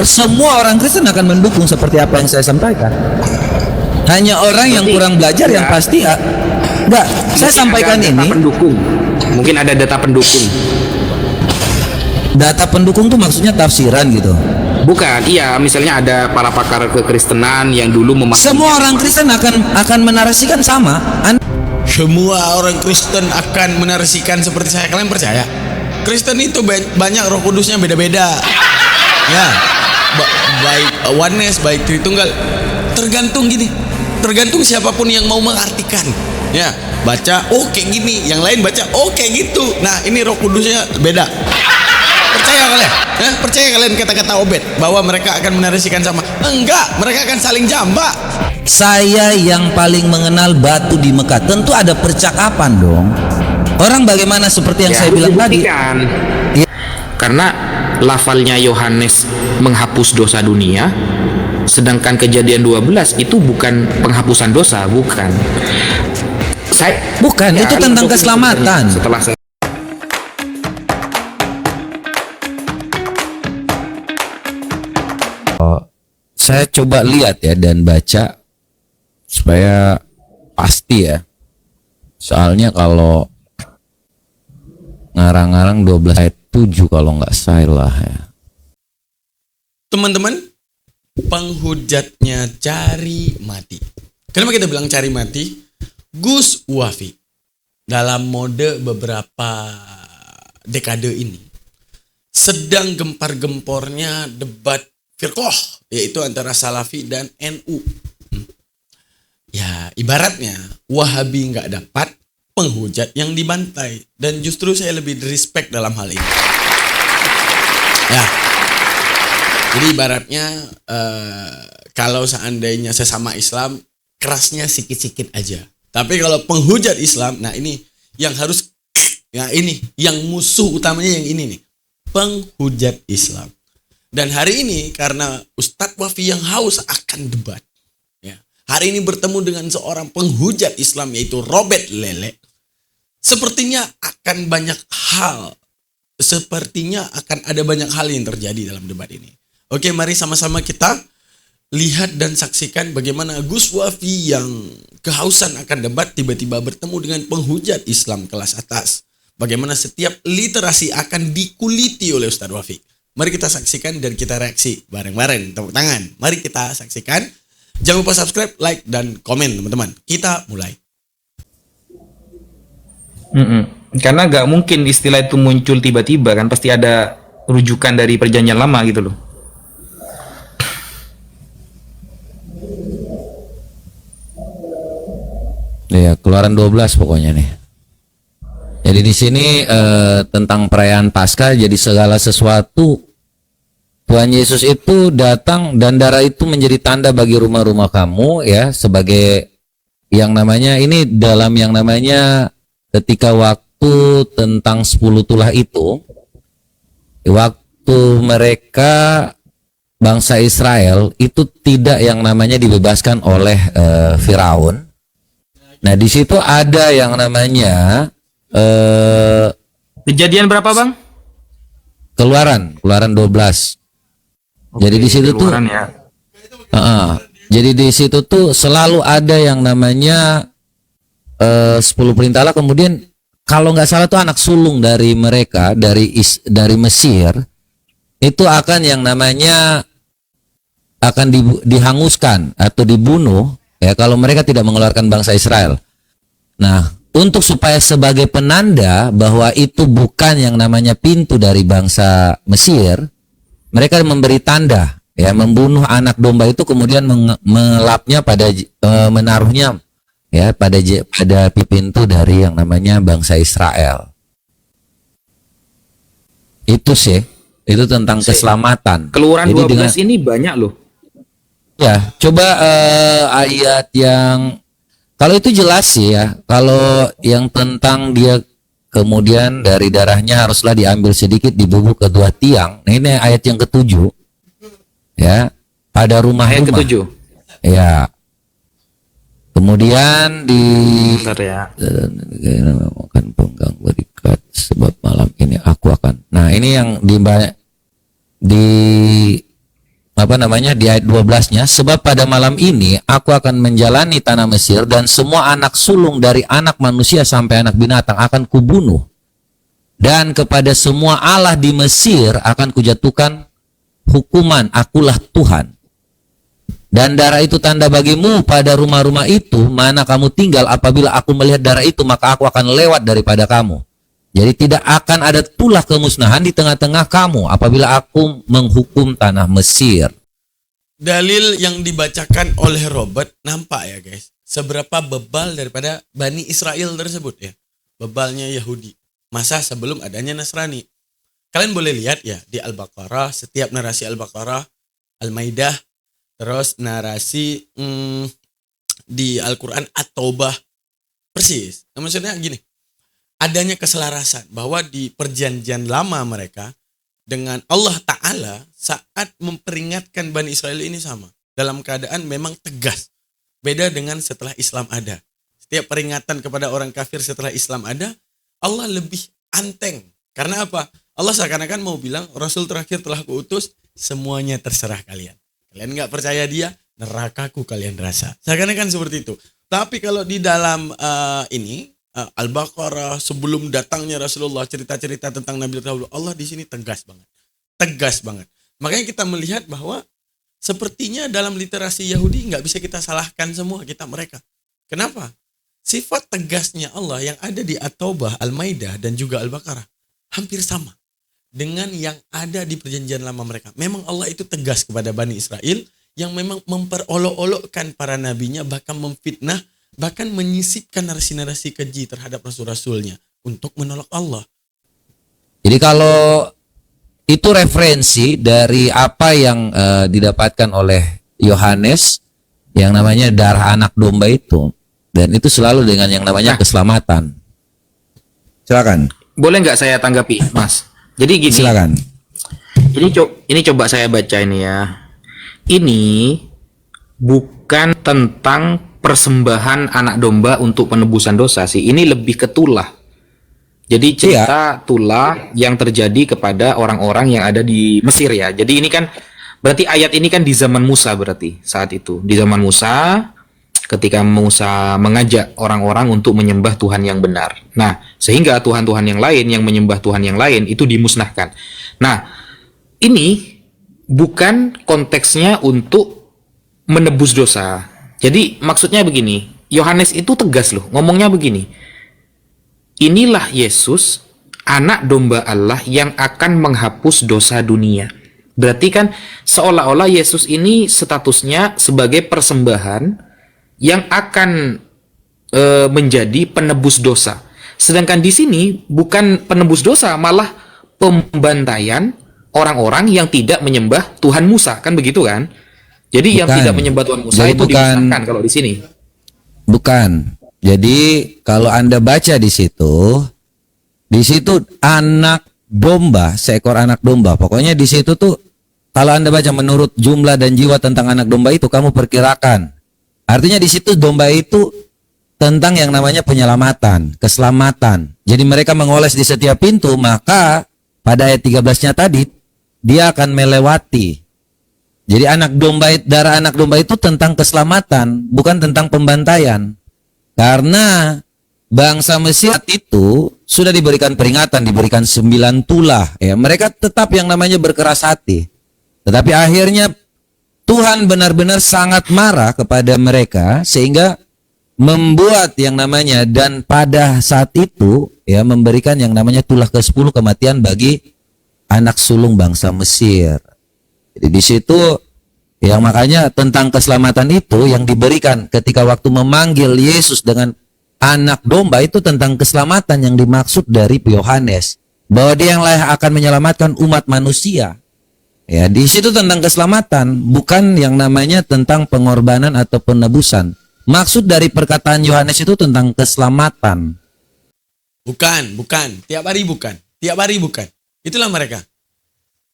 semua orang Kristen akan mendukung seperti apa yang saya sampaikan. Hanya orang yang kurang belajar yang pasti enggak. Saya sampaikan ini. Pendukung. Mungkin ada data pendukung. Data pendukung tuh maksudnya tafsiran gitu. Bukan, iya, misalnya ada para pakar kekristenan yang dulu memahami. Semua orang Kristen akan menarasikan sama. Semua orang Kristen akan menarasikan seperti saya. Kalian percaya? Kristen itu banyak Roh Kudusnya beda-beda. Ya, baik oneness, baik Tritunggal. Tergantung gini. Tergantung siapapun yang mau mengartikan. Ya, baca kayak gini, yang lain baca kayak gitu. Nah, ini Roh Kudusnya beda. Percaya kalian? Percaya kalian kata-kata Obed bahwa mereka akan menarasikan sama? Enggak, mereka akan saling jambak. Saya yang paling mengenal batu di Mekah, tentu ada percakapan dong. Orang bagaimana seperti yang saya bilang tadi. Ya. Karena lafalnya Yohanes menghapus dosa dunia, sedangkan Kejadian 12 itu bukan penghapusan dosa, bukan. Itu tentang keselamatan. Setelah saya coba lihat ya dan baca supaya pasti ya. Soalnya kalau ngarang-ngarang 12 ayat 7 kalau nggak salah ya. Teman-teman, penghujatnya cari mati. Kenapa kita bilang cari mati? Gus Wafi dalam mode beberapa dekade ini sedang gempar-gempornya debat firqoh, yaitu antara Salafi dan NU. Ya, ibaratnya Wahabi nggak dapat, penghujat yang dibantai. Dan justru saya lebih respect dalam hal ini. Ya, jadi ibaratnya kalau seandainya sesama Islam, kerasnya sikit-sikit aja. Tapi kalau penghujat Islam, nah ini yang harus, ya ini, yang musuh utamanya yang ini nih, penghujat Islam. Dan hari ini karena Ustadz Wafi yang haus akan debat, ya, hari ini bertemu dengan seorang penghujat Islam yaitu Robert Lele, sepertinya akan ada banyak hal yang terjadi dalam debat ini. Oke, mari sama-sama kita lihat dan saksikan bagaimana Gus Wafi yang kehausan akan debat tiba-tiba bertemu dengan penghujat Islam kelas atas. Bagaimana setiap literasi akan dikuliti oleh Ustadz Wafi. Mari kita saksikan dan kita reaksi bareng-bareng. Tepuk tangan. Mari kita saksikan. Jangan lupa subscribe, like, dan komen teman-teman. Kita mulai. Karena gak mungkin istilah itu muncul tiba-tiba kan. Pasti ada rujukan dari perjanjian lama gitu loh. Ya, Keluaran 12 pokoknya nih. Jadi di sini tentang perayaan Paskah, jadi segala sesuatu Tuhan Yesus itu datang dan darah itu menjadi tanda bagi rumah-rumah kamu ya, sebagai yang namanya ini dalam yang namanya ketika waktu tentang 10 tulah itu, waktu mereka bangsa Israel itu tidak yang namanya dibebaskan oleh Firaun. Nah, di situ ada yang namanya Kejadian berapa, Bang? Keluaran 12. Jadi di situ tuh ya. Jadi di situ tuh selalu ada yang namanya 10 perintah Allah. Kemudian kalau nggak salah tuh anak sulung dari mereka dari Mesir itu akan yang namanya akan dihanguskan atau dibunuh ya kalau mereka tidak mengeluarkan bangsa Israel. Nah, untuk supaya sebagai penanda bahwa itu bukan yang namanya pintu dari bangsa Mesir, mereka memberi tanda ya, membunuh anak domba itu kemudian melapnya pada menaruhnya ya pada pintu dari yang namanya bangsa Israel. Itu sih, itu tentang keselamatan. Keluaran Jadi 12 ini banyak loh. Ya, coba ayat yang kalau itu jelas sih ya. Kalau yang tentang dia kemudian dari darahnya haruslah diambil sedikit dibubuk kedua tiang. Nah, ini ayat yang ke-7. Ya, pada rumah-rumah. Ayat ke-7. Ya. Kemudian Bentar ya. akan penggang berikat sebab malam ini aku akan. Nah, ini yang di ayat 12-nya, sebab pada malam ini aku akan menjalani tanah Mesir dan semua anak sulung dari anak manusia sampai anak binatang akan kubunuh. Dan kepada semua Allah di Mesir akan kujatuhkan hukuman, akulah Tuhan. Dan darah itu tanda bagimu pada rumah-rumah itu mana kamu tinggal. Apabila aku melihat darah itu, maka aku akan lewat daripada kamu. Jadi tidak akan ada tulah kemusnahan di tengah-tengah kamu apabila aku menghukum tanah Mesir. Dalil yang dibacakan oleh Robert nampak ya guys, seberapa bebal daripada Bani Israel tersebut ya. Bebalnya Yahudi. Masa sebelum adanya Nasrani. Kalian boleh lihat ya di Al-Baqarah, setiap narasi Al-Baqarah, Al-Maidah, terus narasi di Al-Quran At-Taubah. Persis. Nah, maksudnya gini, adanya keselarasan bahwa di perjanjian lama mereka dengan Allah Ta'ala saat memperingatkan Bani Israel ini sama. Dalam keadaan memang tegas. Beda dengan setelah Islam ada. Setiap peringatan kepada orang kafir setelah Islam ada, Allah lebih anteng. Karena apa? Allah seakan-akan mau bilang, Rasul terakhir telah kuutus, semuanya terserah kalian. Kalian nggak percaya dia, nerakaku kalian rasa. Seakan-akan seperti itu. Tapi kalau di dalam Al-Baqarah, sebelum datangnya Rasulullah, cerita-cerita tentang Nabi Dahulu, Allah di sini tegas banget. Tegas banget. Makanya kita melihat bahwa sepertinya dalam literasi Yahudi nggak bisa kita salahkan semua mereka. Kenapa? Sifat tegasnya Allah yang ada di At-Taubah, Al-Maidah, dan juga Al-Baqarah hampir sama dengan yang ada di perjanjian lama mereka. Memang Allah itu tegas kepada Bani Israel yang memang memperolok-olokkan para nabinya, bahkan memfitnah, bahkan menyisipkan narasi-narasi keji terhadap rasul-rasulnya untuk menolak Allah. Jadi kalau itu referensi dari apa yang didapatkan oleh Yohanes yang namanya darah anak domba itu, dan itu selalu dengan yang namanya keselamatan. Silakan. Boleh nggak saya tanggapi, Mas? Jadi gini. Silakan. Ini coba saya baca ini ya. Ini bukan tentang persembahan anak domba untuk penebusan dosa sih. Ini lebih ke tulah. Jadi cerita tulah yang terjadi kepada orang-orang yang ada di Mesir ya. Jadi ini kan berarti ayat ini kan di zaman Musa berarti saat itu. Di zaman Musa ketika Musa mengajak orang-orang untuk menyembah Tuhan yang benar. Nah, sehingga Tuhan-Tuhan yang lain yang menyembah Tuhan yang lain itu dimusnahkan. Nah, ini bukan konteksnya untuk menebus dosa. Jadi maksudnya begini, Yohanes itu tegas loh, ngomongnya begini. Inilah Yesus, anak domba Allah yang akan menghapus dosa dunia. Berarti kan seolah-olah Yesus ini statusnya sebagai persembahan yang akan menjadi penebus dosa. Sedangkan di sini bukan penebus dosa, malah pembantaian orang-orang yang tidak menyembah Tuhan Musa, kan begitu kan? Jadi yang tidak menyembah Tuhan Musa itu dimusnahkan kalau di sini. Bukan. Jadi kalau Anda baca di situ anak domba, seekor anak domba. Pokoknya di situ tuh kalau Anda baca menurut jumlah dan jiwa tentang anak domba itu kamu perkirakan. Artinya di situ domba itu tentang yang namanya penyelamatan, keselamatan. Jadi mereka mengoles di setiap pintu, maka pada ayat 13-nya tadi dia akan melewati. Jadi darah anak domba itu tentang keselamatan, bukan tentang pembantaian. Karena bangsa Mesir itu sudah diberikan peringatan, diberikan 9 tulah. Ya, mereka tetap yang namanya berkeras hati. Tetapi akhirnya Tuhan benar-benar sangat marah kepada mereka sehingga membuat yang namanya, dan pada saat itu ya memberikan yang namanya tulah ke-10 kematian bagi anak sulung bangsa Mesir. Jadi di situ yang makanya tentang keselamatan itu yang diberikan ketika waktu memanggil Yesus dengan anak domba itu tentang keselamatan yang dimaksud dari Yohanes, bahwa dia yang akan menyelamatkan umat manusia. Ya, di situ tentang keselamatan, bukan yang namanya tentang pengorbanan atau penebusan. Maksud dari perkataan Yohanes itu tentang keselamatan. Bukan. Tiap hari bukan. Itulah mereka.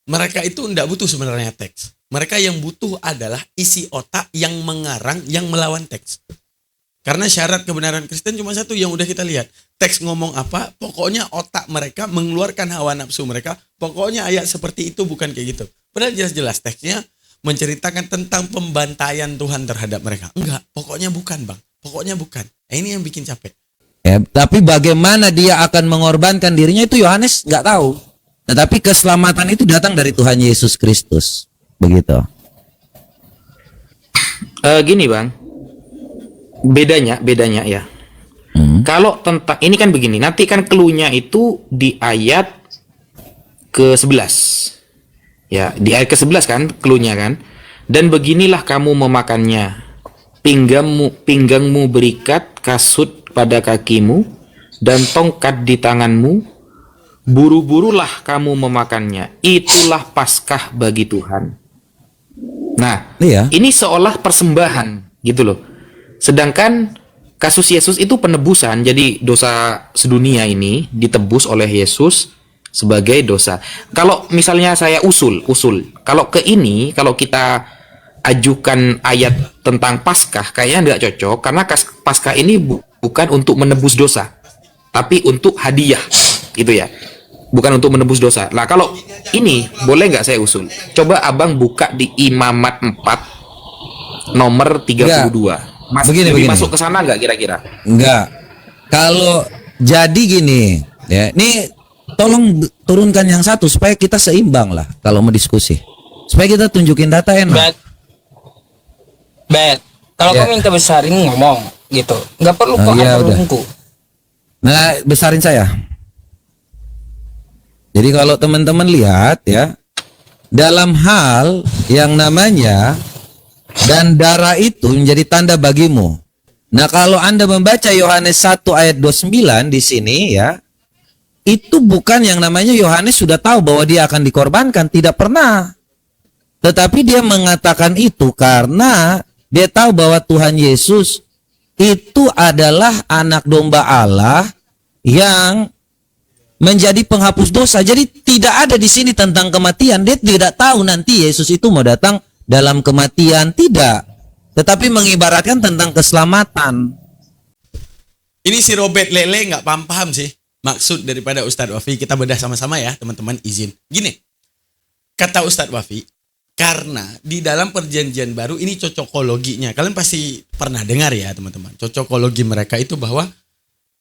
Mereka itu tidak butuh sebenarnya teks. Mereka yang butuh adalah isi otak yang mengarang, yang melawan teks. Karena syarat kebenaran Kristen cuma satu yang udah kita lihat. Teks ngomong apa, pokoknya otak mereka mengeluarkan hawa nafsu mereka. Pokoknya ayat seperti itu bukan kayak gitu. Padahal jelas-jelas teksnya menceritakan tentang pembantaian Tuhan terhadap mereka. Enggak, pokoknya bukan bang. Pokoknya bukan. Ini yang bikin capek. Ya, tapi bagaimana dia akan mengorbankan dirinya itu Yohanes nggak tahu. Tetapi keselamatan itu datang dari Tuhan Yesus Kristus. Begitu. Gini bang, bedanya ya. Kalau tentang ini kan begini, nanti kan clue-nya itu di ayat ke-11. Ya, di ayat ke-11 kan clue-nya kan. Dan beginilah kamu memakannya. Pinggangmu berikat, kasut pada kakimu, dan tongkat di tanganmu. Buru-burulah kamu memakannya. Itulah Paskah bagi Tuhan. Nah, Iya. ini seolah persembahan gitu loh. Sedangkan kasus Yesus itu penebusan, jadi dosa sedunia ini ditebus oleh Yesus sebagai dosa. Kalau misalnya saya usul, kalau kalau kita ajukan ayat tentang Paskah, kayaknya nggak cocok karena Paskah ini bukan untuk menebus dosa, tapi untuk hadiah, gitu ya. Bukan untuk menebus dosa. Nah, kalau ini boleh nggak saya usul? Coba abang buka di Imamat 4 nomor 32. Mas, Begini. masuk ke sana nggak kira-kira? Enggak. Kalau jadi gini, ya, ini tolong turunkan yang satu supaya kita seimbang lah kalau mau diskusi. Supaya kita tunjukin data enak. Bet. Kalau Ya. kau minta besarin ngomong gitu. Nggak perlu Oh, kau iya, atur udah. hukum. Nah, besarin saya. Jadi kalau teman-teman lihat ya, dalam hal yang namanya dan darah itu menjadi tanda bagimu. Nah, kalau Anda membaca Yohanes 1 ayat 29 di sini ya, itu bukan yang namanya Yohanes sudah tahu bahwa dia akan dikorbankan, tidak pernah. Tetapi dia mengatakan itu karena dia tahu bahwa Tuhan Yesus itu adalah anak domba Allah yang menjadi penghapus dosa. Jadi tidak ada di sini tentang kematian. Dia tidak tahu nanti Yesus itu mau datang dalam kematian, tidak. Tetapi mengibaratkan tentang keselamatan. Ini si Robert Lele nggak paham sih maksud daripada Ustadz Wafi. Kita bedah sama-sama ya teman-teman, izin. Gini, kata Ustadz Wafi, karena di dalam perjanjian baru ini cocokologinya. Kalian pasti pernah dengar ya teman-teman. Cocokologi mereka itu bahwa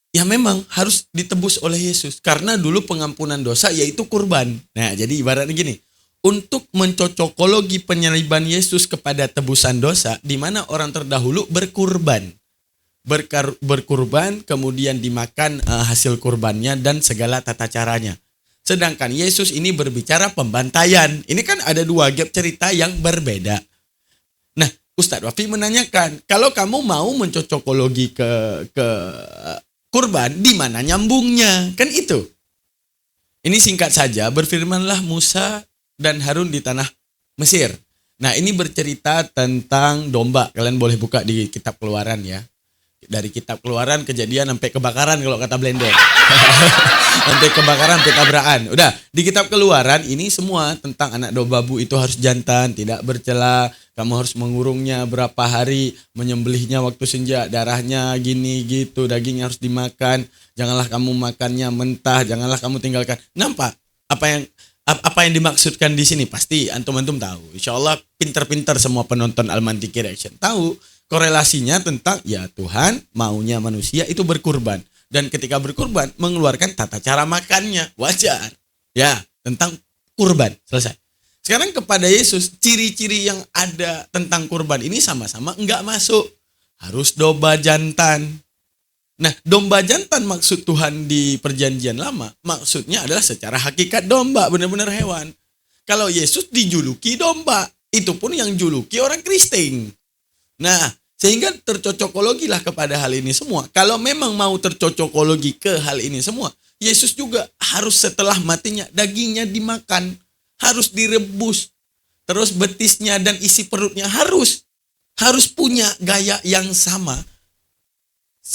ya memang harus ditebus oleh Yesus. Karena dulu pengampunan dosa yaitu kurban. Nah jadi ibaratnya gini. Untuk mencocokologi penyaliban Yesus kepada tebusan dosa. Di mana orang terdahulu berkurban. Berkurban kemudian dimakan hasil kurbannya dan segala tata caranya. Sedangkan Yesus ini berbicara pembantaian. Ini kan ada dua gap cerita yang berbeda. Nah Ustadz Wafi menanyakan. Kalau kamu mau mencocokologi ke kurban, di mana nyambungnya? Kan itu. Ini singkat saja, berfirmanlah Musa dan Harun di tanah Mesir. Nah, ini bercerita tentang domba. Kalian boleh buka di kitab Keluaran ya. Dari kitab Keluaran, Kejadian sampai kebakaran kalau kata Blender. Sampai kebakaran, sampai tabrakan. Udah, di kitab Keluaran ini semua tentang anak domba bu itu harus jantan, tidak bercela. Kamu harus mengurungnya berapa hari, menyembelihnya waktu senja, darahnya gini gitu, dagingnya harus dimakan. Janganlah kamu makannya mentah, janganlah kamu tinggalkan. Nampak apa yang dimaksudkan di sini? Pasti antum-antum tahu. Insyaallah pinter-pinter semua penonton Almantiki Reaction tahu korelasinya tentang ya Tuhan maunya manusia itu berkurban. Dan ketika berkurban mengeluarkan tata cara makannya. Wajar. Ya, tentang kurban. Selesai. Sekarang kepada Yesus, ciri-ciri yang ada tentang kurban ini sama-sama enggak masuk. Harus domba jantan. Nah, domba jantan maksud Tuhan di perjanjian lama, maksudnya adalah secara hakikat domba, benar-benar hewan. Kalau Yesus dijuluki domba, itu pun yang juluki orang Kristen. Nah, sehingga tercocokologilah kepada hal ini semua. Kalau memang mau tercocokologi ke hal ini semua, Yesus juga harus setelah matinya, dagingnya dimakan. Harus direbus. Terus betisnya dan isi perutnya harus punya gaya yang sama.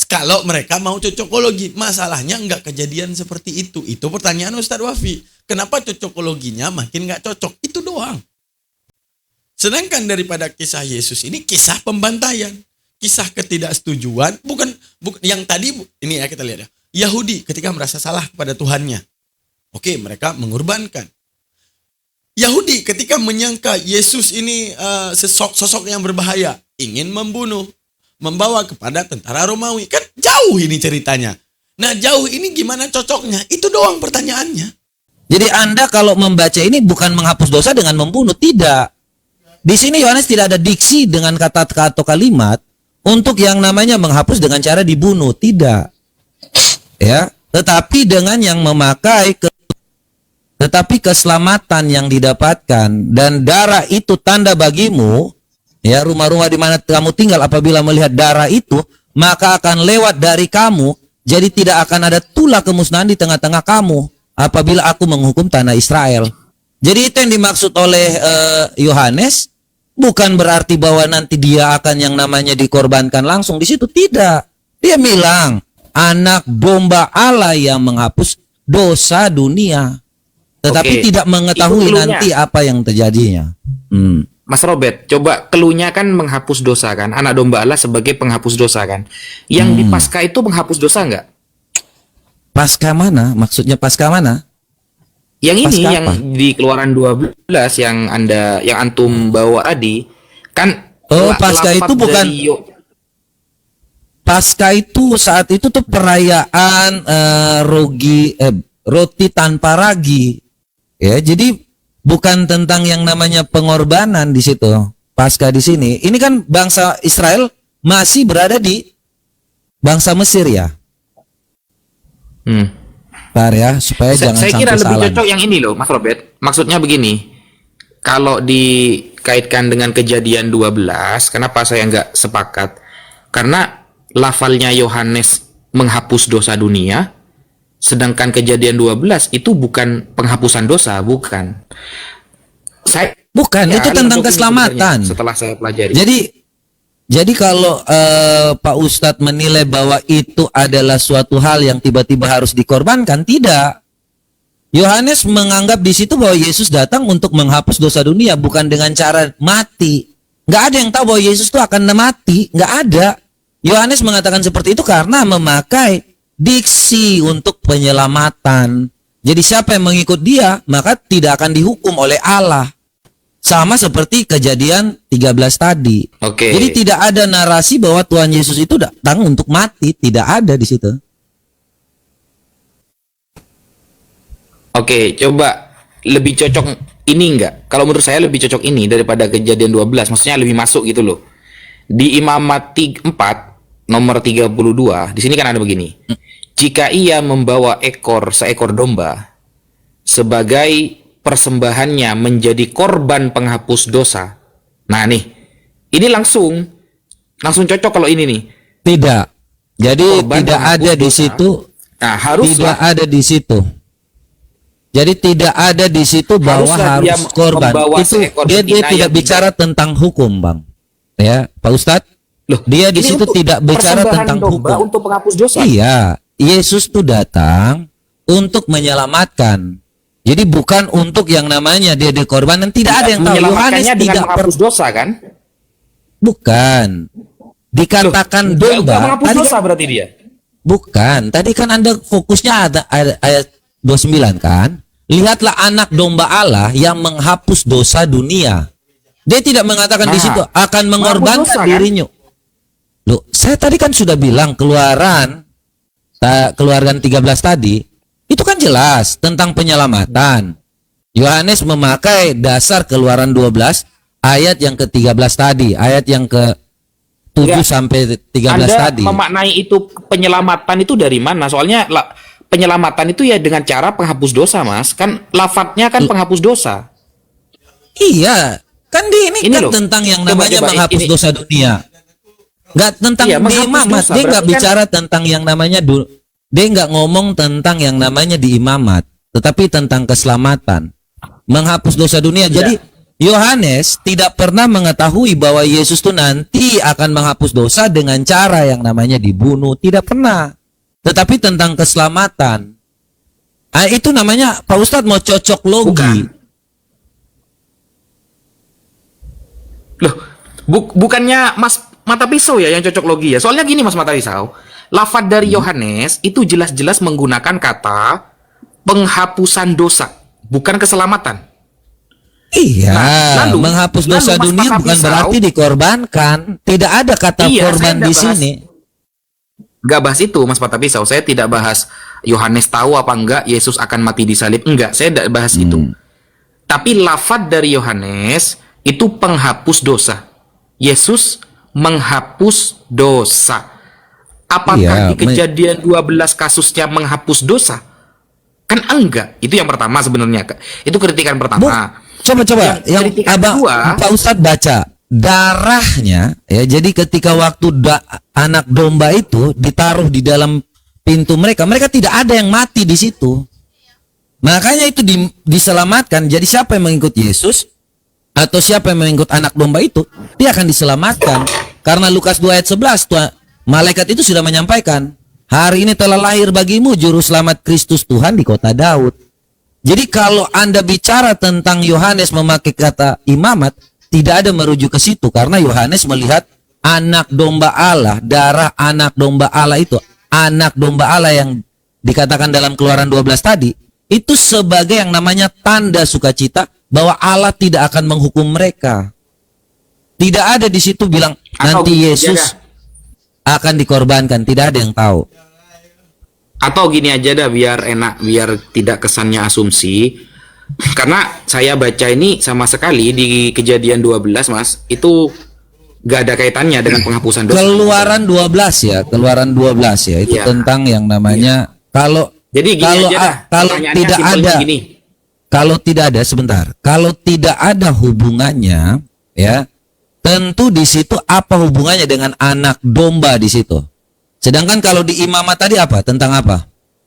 Kalau mereka mau cocokologi. Masalahnya enggak kejadian seperti itu. Itu pertanyaan Ustadz Wafi. Kenapa cocokologinya makin enggak cocok? Itu doang. Sedangkan daripada kisah Yesus ini kisah pembantaian. Kisah ketidaksetujuan. Bukan yang tadi, ini ya kita lihat ya. Yahudi ketika merasa salah kepada Tuhannya. Oke, mereka mengorbankan. Yahudi ketika menyangka Yesus ini sosok yang berbahaya, ingin membunuh, membawa kepada tentara Romawi. Kan jauh ini ceritanya. Nah, jauh ini gimana cocoknya? Itu doang pertanyaannya. Jadi Anda kalau membaca ini bukan menghapus dosa dengan membunuh, tidak. Di sini Yohanes tidak ada diksi dengan kata-kata atau kalimat untuk yang namanya menghapus dengan cara dibunuh, tidak. Ya, tetapi dengan yang memakai tetapi keselamatan yang didapatkan dan darah itu tanda bagimu, ya, rumah-rumah di mana kamu tinggal apabila melihat darah itu, maka akan lewat dari kamu, jadi tidak akan ada tulah kemusnahan di tengah-tengah kamu apabila aku menghukum tanah Israel. Jadi itu yang dimaksud oleh Yohanes, bukan berarti bahwa nanti dia akan yang namanya dikorbankan langsung di situ, tidak. Dia bilang anak domba Allah yang menghapus dosa dunia. Tetapi tidak mengetahui nanti apa yang terjadinya. Mas Robert, coba keluhnya kan menghapus dosa kan, anak domba Allah sebagai penghapus dosa kan. Yang di Paskah itu menghapus dosa nggak? Paskah mana? Maksudnya Paskah mana? Yang ini Paskah yang apa? di Keluaran 12 yang antum bawa tadi kan. Paskah itu bukan. Paskah itu saat itu tuh perayaan roti tanpa ragi. Ya, jadi bukan tentang yang namanya pengorbanan di situ. Paskah di sini. Ini kan bangsa Israel masih berada di bangsa Mesir ya. Bentar ya, supaya jangan Saya sampai kira lebih salah. cocok yang ini loh, Mas Robert. Maksudnya begini. Kalau dikaitkan dengan Kejadian 12, kenapa saya nggak sepakat? Karena lafalnya Yohanes menghapus dosa dunia. Sedangkan Kejadian 12 itu bukan penghapusan dosa, bukan. Bukan, itu tentang keselamatan. Setelah saya pelajari. Jadi kalau Pak Ustadz menilai bahwa itu adalah suatu hal yang tiba-tiba harus dikorbankan, tidak. Yohanes menganggap di situ bahwa Yesus datang untuk menghapus dosa dunia, bukan dengan cara mati. Nggak ada yang tahu bahwa Yesus itu akan mati, nggak ada. Yohanes mengatakan seperti itu karena memakai diksi untuk penyelamatan. Jadi siapa yang mengikut dia, maka tidak akan dihukum oleh Allah. Sama seperti Kejadian 13 tadi. Oke. Jadi tidak ada narasi bahwa Tuhan Yesus itu datang untuk mati, tidak ada di situ. Oke, coba lebih cocok ini enggak? Kalau menurut saya lebih cocok ini daripada Kejadian 12, maksudnya lebih masuk gitu loh. Di Imamat 4 nomor 32, di sini kan ada begini. Jika ia membawa seekor domba sebagai persembahannya menjadi korban penghapus dosa. Nah nih, ini langsung cocok kalau ini nih. Tidak. Jadi Korban tidak penghapus ada di dosa. situ. Nah, haruslah Tidak ada di situ. Jadi tidak ada di situ bahwa Haruslah dia harus korban. membawa Itu seekor dia betina tidak yang bicara tentang hukum, Bang. Ya, Pak Ustadz. Loh, Dia di ini situ untuk tidak bicara persembahan tentang domba hukum. untuk penghapus dosa. Iya, Yesus tuh datang untuk menyelamatkan. Jadi bukan untuk yang namanya dia dikorbanan. Tidak ada yang tahu. Yohanes Menyelamatkannya dengan tidak menghapus dosa kan? bukan. Dikatakan Nggak domba. menghapus Tadi dosa berarti dia. bukan. Tadi kan Anda fokusnya ada ayat 29 kan? Lihatlah anak domba Allah yang menghapus dosa dunia. Dia tidak mengatakan di Nah, situ akan mengorbankan dosa, kan? dirinya. Loh, saya tadi kan sudah bilang Keluaran 13 tadi, itu kan jelas tentang penyelamatan. Yohanes memakai dasar Keluaran 12 ayat yang ke-13 tadi, ayat yang ke-7 Enggak. sampai 13 Anda tadi. memaknai itu penyelamatan itu dari mana? Soalnya penyelamatan itu ya dengan cara penghapus dosa, Mas. Kan lafadznya kan penghapus dosa. Iya, kan ini Ini kan loh. tentang yang Coba, namanya coba, menghapus ini. dosa dunia. Nggak tentang Iya, di menghapus imamat. dosa, Dia nggak berarti kan- bicara tentang yang namanya dia nggak ngomong tentang yang namanya di imamat, tetapi tentang keselamatan. Menghapus dosa dunia. Jadi Yohanes tidak pernah mengetahui bahwa Yesus tuh nanti akan menghapus dosa dengan cara yang namanya dibunuh. Tidak pernah. Tetapi tentang keselamatan. Itu namanya Pak Ustadz mau cocok logi. Bukan. Loh, bukannya Mas Mata Pisau ya yang cocok logi ya? Soalnya gini Mas Mata Pisau, lafadz dari Yohanes itu jelas-jelas menggunakan kata penghapusan dosa, bukan keselamatan. Iya, lalu- menghapus lalu dosa Mas dunia Patah bukan Pisau- berarti dikorbankan. Tidak ada kata Iya, korban saya di nggak bahas- sini. Gak bahas itu Mas Patah Pisau. Saya tidak bahas Yohanes tahu apa enggak Yesus akan mati di salib. Enggak, saya tidak bahas itu. Tapi lafadz dari Yohanes itu penghapus dosa. Yesus menghapus dosa. Apakah Iya, di kejadian 12 kasusnya menghapus dosa? Kan enggak. Itu yang pertama sebenarnya. Itu kritikan pertama. Coba yang kritikan abang kedua- Pak Ustadz baca darahnya ya. Jadi ketika waktu anak domba itu ditaruh di dalam pintu mereka tidak ada yang mati di situ. Makanya itu diselamatkan. Jadi siapa yang mengikut Yesus atau siapa yang mengikut anak domba itu, dia akan diselamatkan. Karena Lukas 2 ayat 11 malaikat itu sudah menyampaikan, hari ini telah lahir bagimu juru selamat Kristus Tuhan di kota Daud. Jadi kalau Anda bicara tentang Yohanes memakai kata imamat, tidak ada merujuk ke situ karena Yohanes melihat anak domba Allah, darah anak domba Allah itu, anak domba Allah yang dikatakan dalam Keluaran 12 tadi, itu sebagai yang namanya tanda sukacita bahwa Allah tidak akan menghukum mereka. Tidak ada di situ bilang Atau nanti gini Yesus aja akan dikorbankan, tidak ada yang tahu. Atau gini aja dah biar enak, biar tidak kesannya asumsi. Karena saya baca ini sama sekali di kejadian 12 Mas, itu gak ada kaitannya dengan penghapusan dosa. Keluaran 12 ya, Keluaran 12 ya, itu Iya. tentang yang namanya kalau Jadi gini kalau aja dah, kalau pertanyaannya tidak simpelnya ada gini. kalau tidak ada sebentar, kalau tidak ada hubungannya ya, tentu di situ apa hubungannya dengan anak domba di situ. Sedangkan kalau di imamat tadi apa? Tentang apa?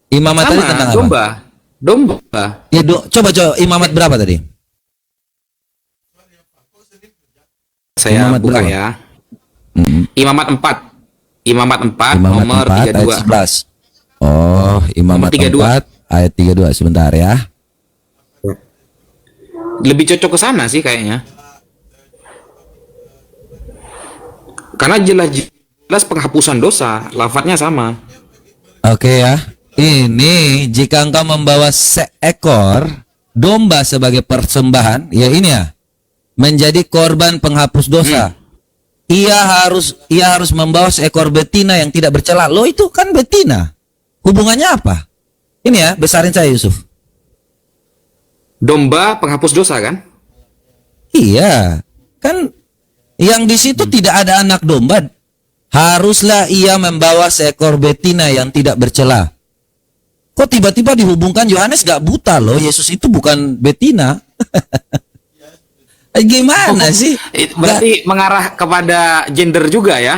Imamat tadi tentang apa? Domba. Ya, coba imamat berapa tadi? Saya Imamat buka berapa? ya. Imamat 4. Imamat 4 Imamat nomor 4 ayat 32. 11. Oh, Imamat Nomor 32. 4 ayat 32 sebentar ya. Lebih cocok ke sana sih kayaknya. Karena jelas penghapusan dosa, lafadznya sama. Oke ya. Ini jika engkau membawa seekor domba sebagai persembahan, ya ini ya, menjadi korban penghapus dosa. Ia harus membawa seekor betina yang tidak bercela. Loh, itu kan betina. Hubungannya apa? Ini ya, besarin saya Yusuf. Domba penghapus dosa kan? Iya. Kan yang di situ tidak ada anak domba. Haruslah ia membawa seekor betina yang tidak bercela. Kok tiba-tiba dihubungkan? Yohanes gak buta loh. Yesus itu bukan betina. Gimana sih? Berarti mengarah kepada gender juga ya?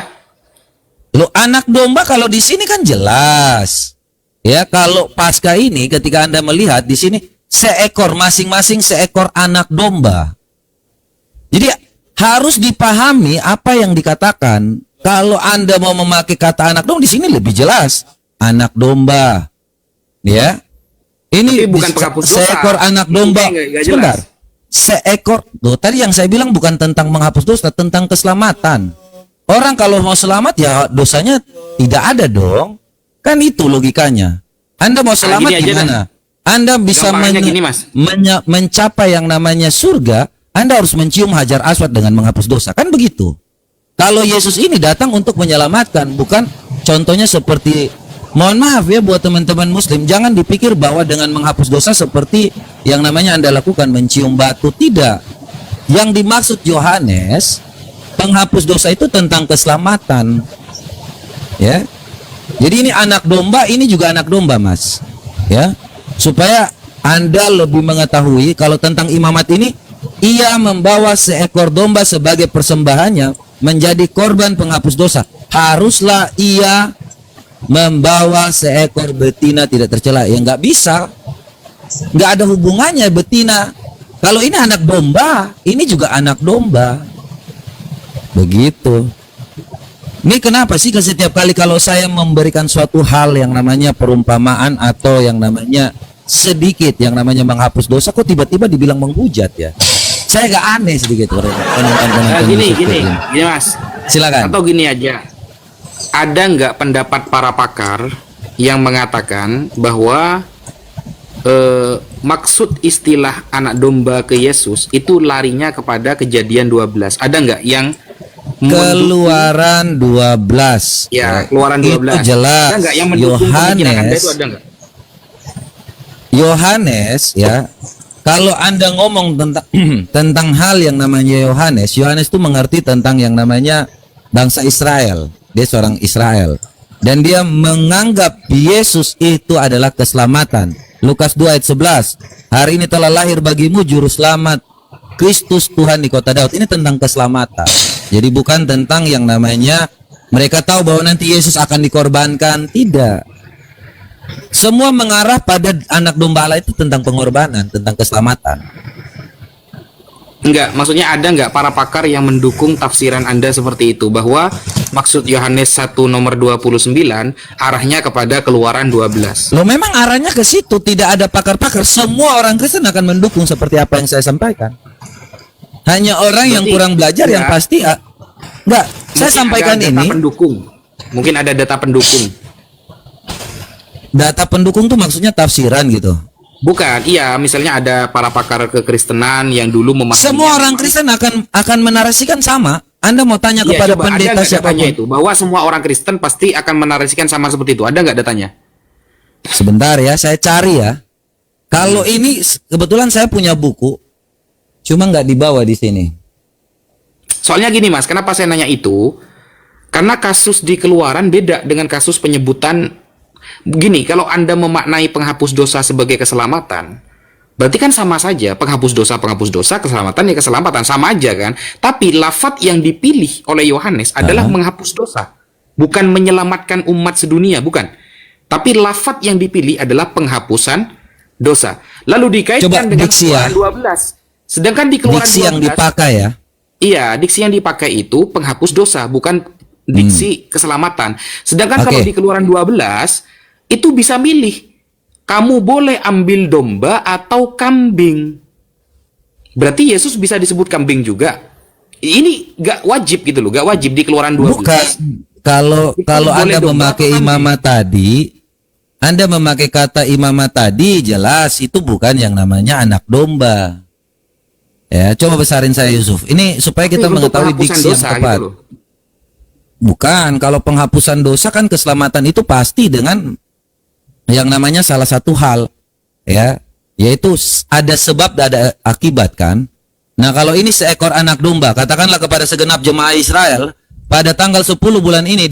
Loh, anak domba kalau di sini kan jelas. Ya, kalau pasca ini ketika Anda melihat di sini seekor, masing-masing seekor anak domba. Jadi harus dipahami apa yang dikatakan. Kalau Anda mau memakai kata anak domba di sini lebih jelas. Anak domba. Ya. Ini Tapi bukan penghapus dosa. seekor anak domba. Nggak jelas. Sebentar. Seekor. Loh, tadi yang saya bilang bukan tentang menghapus dosa, tentang keselamatan. Orang kalau mau selamat ya dosanya tidak ada dong. Kan itu logikanya. Anda mau selamat gini aja gimana? Anda bisa Gampangnya gini, Mas. mencapai yang namanya surga, Anda harus mencium hajar aswad dengan menghapus dosa. Kan begitu. Kalau Yesus ini datang untuk menyelamatkan, bukan contohnya seperti, mohon maaf ya buat teman-teman muslim, jangan dipikir bahwa dengan menghapus dosa seperti yang namanya Anda lakukan, mencium batu. Tidak. Yang dimaksud Yohanes, penghapus dosa itu tentang keselamatan. Ya. Jadi ini anak domba, ini juga anak domba, Mas. Ya. Supaya Anda lebih mengetahui kalau tentang imamat ini, ia membawa seekor domba sebagai persembahannya menjadi korban penghapus dosa. Haruslah ia membawa seekor betina tidak tercela. Ya nggak bisa. Nggak ada hubungannya betina. Kalau ini anak domba, ini juga anak domba. Begitu. Ini kenapa sih setiap kali kalau saya memberikan suatu hal yang namanya perumpamaan atau yang namanya sedikit yang namanya menghapus dosa, kok tiba-tiba dibilang menghujat ya? Saya agak aneh sedikit penonton Gini Mas. Silakan. Atau gini aja. Ada nggak pendapat para pakar yang mengatakan bahwa maksud istilah anak domba ke Yesus itu larinya kepada Kejadian 12. Ada nggak yang Keluaran 12. ya Keluaran 12? Itu jelas. Ada nggak yang mendukung pemikiran Anda Yohanes, itu, ada nggak? Yohanes ya. Kalau Anda ngomong tentang tentang hal yang namanya Yohanes, Yohanes itu mengerti tentang yang namanya bangsa Israel. Dia seorang Israel dan dia menganggap Yesus itu adalah keselamatan. Lukas 2 ayat 11. Hari ini telah lahir bagimu juru selamat Kristus Tuhan di kota Daud. Ini tentang keselamatan. Jadi bukan tentang yang namanya mereka tahu bahwa nanti Yesus akan dikorbankan. Tidak. Semua mengarah pada anak domba Allah itu tentang pengorbanan, tentang keselamatan. Enggak, maksudnya ada nggak para pakar yang mendukung tafsiran Anda seperti itu, bahwa maksud Yohanes 1 nomor 29 arahnya kepada Keluaran 12? Loh, memang arahnya ke situ. Tidak ada pakar-pakar. Semua orang Kristen akan mendukung seperti apa yang saya sampaikan. Hanya orang yang Berarti kurang belajar yang ya, pasti enggak. Saya Mungkin sampaikan ada data ini. pendukung. Mungkin ada data pendukung. Data pendukung tuh maksudnya tafsiran gitu. Bukan, iya, misalnya ada para pakar kekristenan yang dulu memahami. Semua orang Kristen akan menarasikan sama. Anda mau tanya Iya, kepada coba, pendeta ada nggak datanya siapapun. itu, bahwa semua orang Kristen pasti akan menarasikan sama seperti itu. Ada nggak datanya? Sebentar ya, saya cari ya. Kalau ini kebetulan saya punya buku, cuma nggak dibawa di sini. Soalnya gini Mas, kenapa saya nanya itu? Karena kasus di Keluaran beda dengan kasus penyebutan. Gini, kalau Anda memaknai penghapus dosa sebagai keselamatan, berarti kan sama saja. Penghapus dosa, keselamatan ya keselamatan, sama aja kan. Tapi lafadz yang dipilih oleh Yohanes adalah menghapus dosa, bukan menyelamatkan umat sedunia, bukan. Tapi lafadz yang dipilih adalah penghapusan dosa. Lalu dikaitkan Coba dengan diksi ya. Keluaran 12. Sedangkan di Keluaran Diksi yang 12, dipakai ya. iya, diksi yang dipakai itu penghapus dosa, bukan diksi keselamatan. Sedangkan kalau Oke. di Keluaran 12 itu bisa milih. Kamu boleh ambil domba atau kambing. Berarti Yesus bisa disebut kambing juga. Ini gak wajib gitu loh, gak wajib di Keluaran 12. Bukan. Kalau Itu kalau boleh Anda domba memakai atau kambing. imamat tadi, Anda memakai kata imamat tadi, jelas itu bukan yang namanya anak domba. Ya, coba besarin saya Yusuf. Ini supaya kita Untuk mengetahui penghapusan diksi yang dosa tepat. gitu loh. Bukan, kalau penghapusan dosa kan keselamatan itu pasti dengan yang namanya salah satu hal, ya, yaitu ada sebab dan ada akibat kan. Nah, kalau ini seekor anak domba, katakanlah kepada segenap jemaah Israel, pada tanggal 10 bulan ini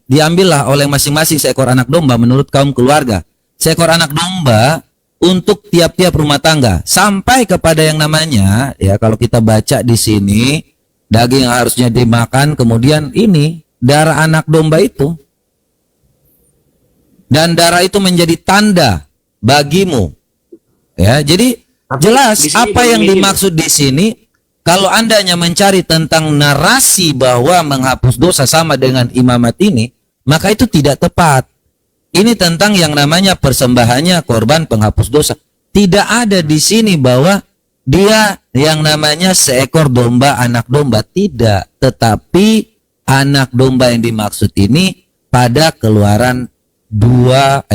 diambillah oleh masing-masing seekor anak domba menurut kaum keluarga. Seekor anak domba untuk tiap-tiap rumah tangga sampai kepada yang namanya, ya, kalau kita baca di sini daging yang harusnya dimakan, kemudian ini darah anak domba itu. Dan darah itu menjadi tanda bagimu. Ya, jadi Tapi jelas di sini apa belum yang ini dimaksud di sini. Kalau Anda hanya mencari tentang narasi bahwa menghapus dosa sama dengan imamat ini, maka itu tidak tepat. Ini tentang yang namanya persembahannya korban penghapus dosa. Tidak ada di sini bahwa dia yang namanya seekor domba, anak domba, tidak. Tetapi anak domba yang dimaksud ini pada Keluaran 12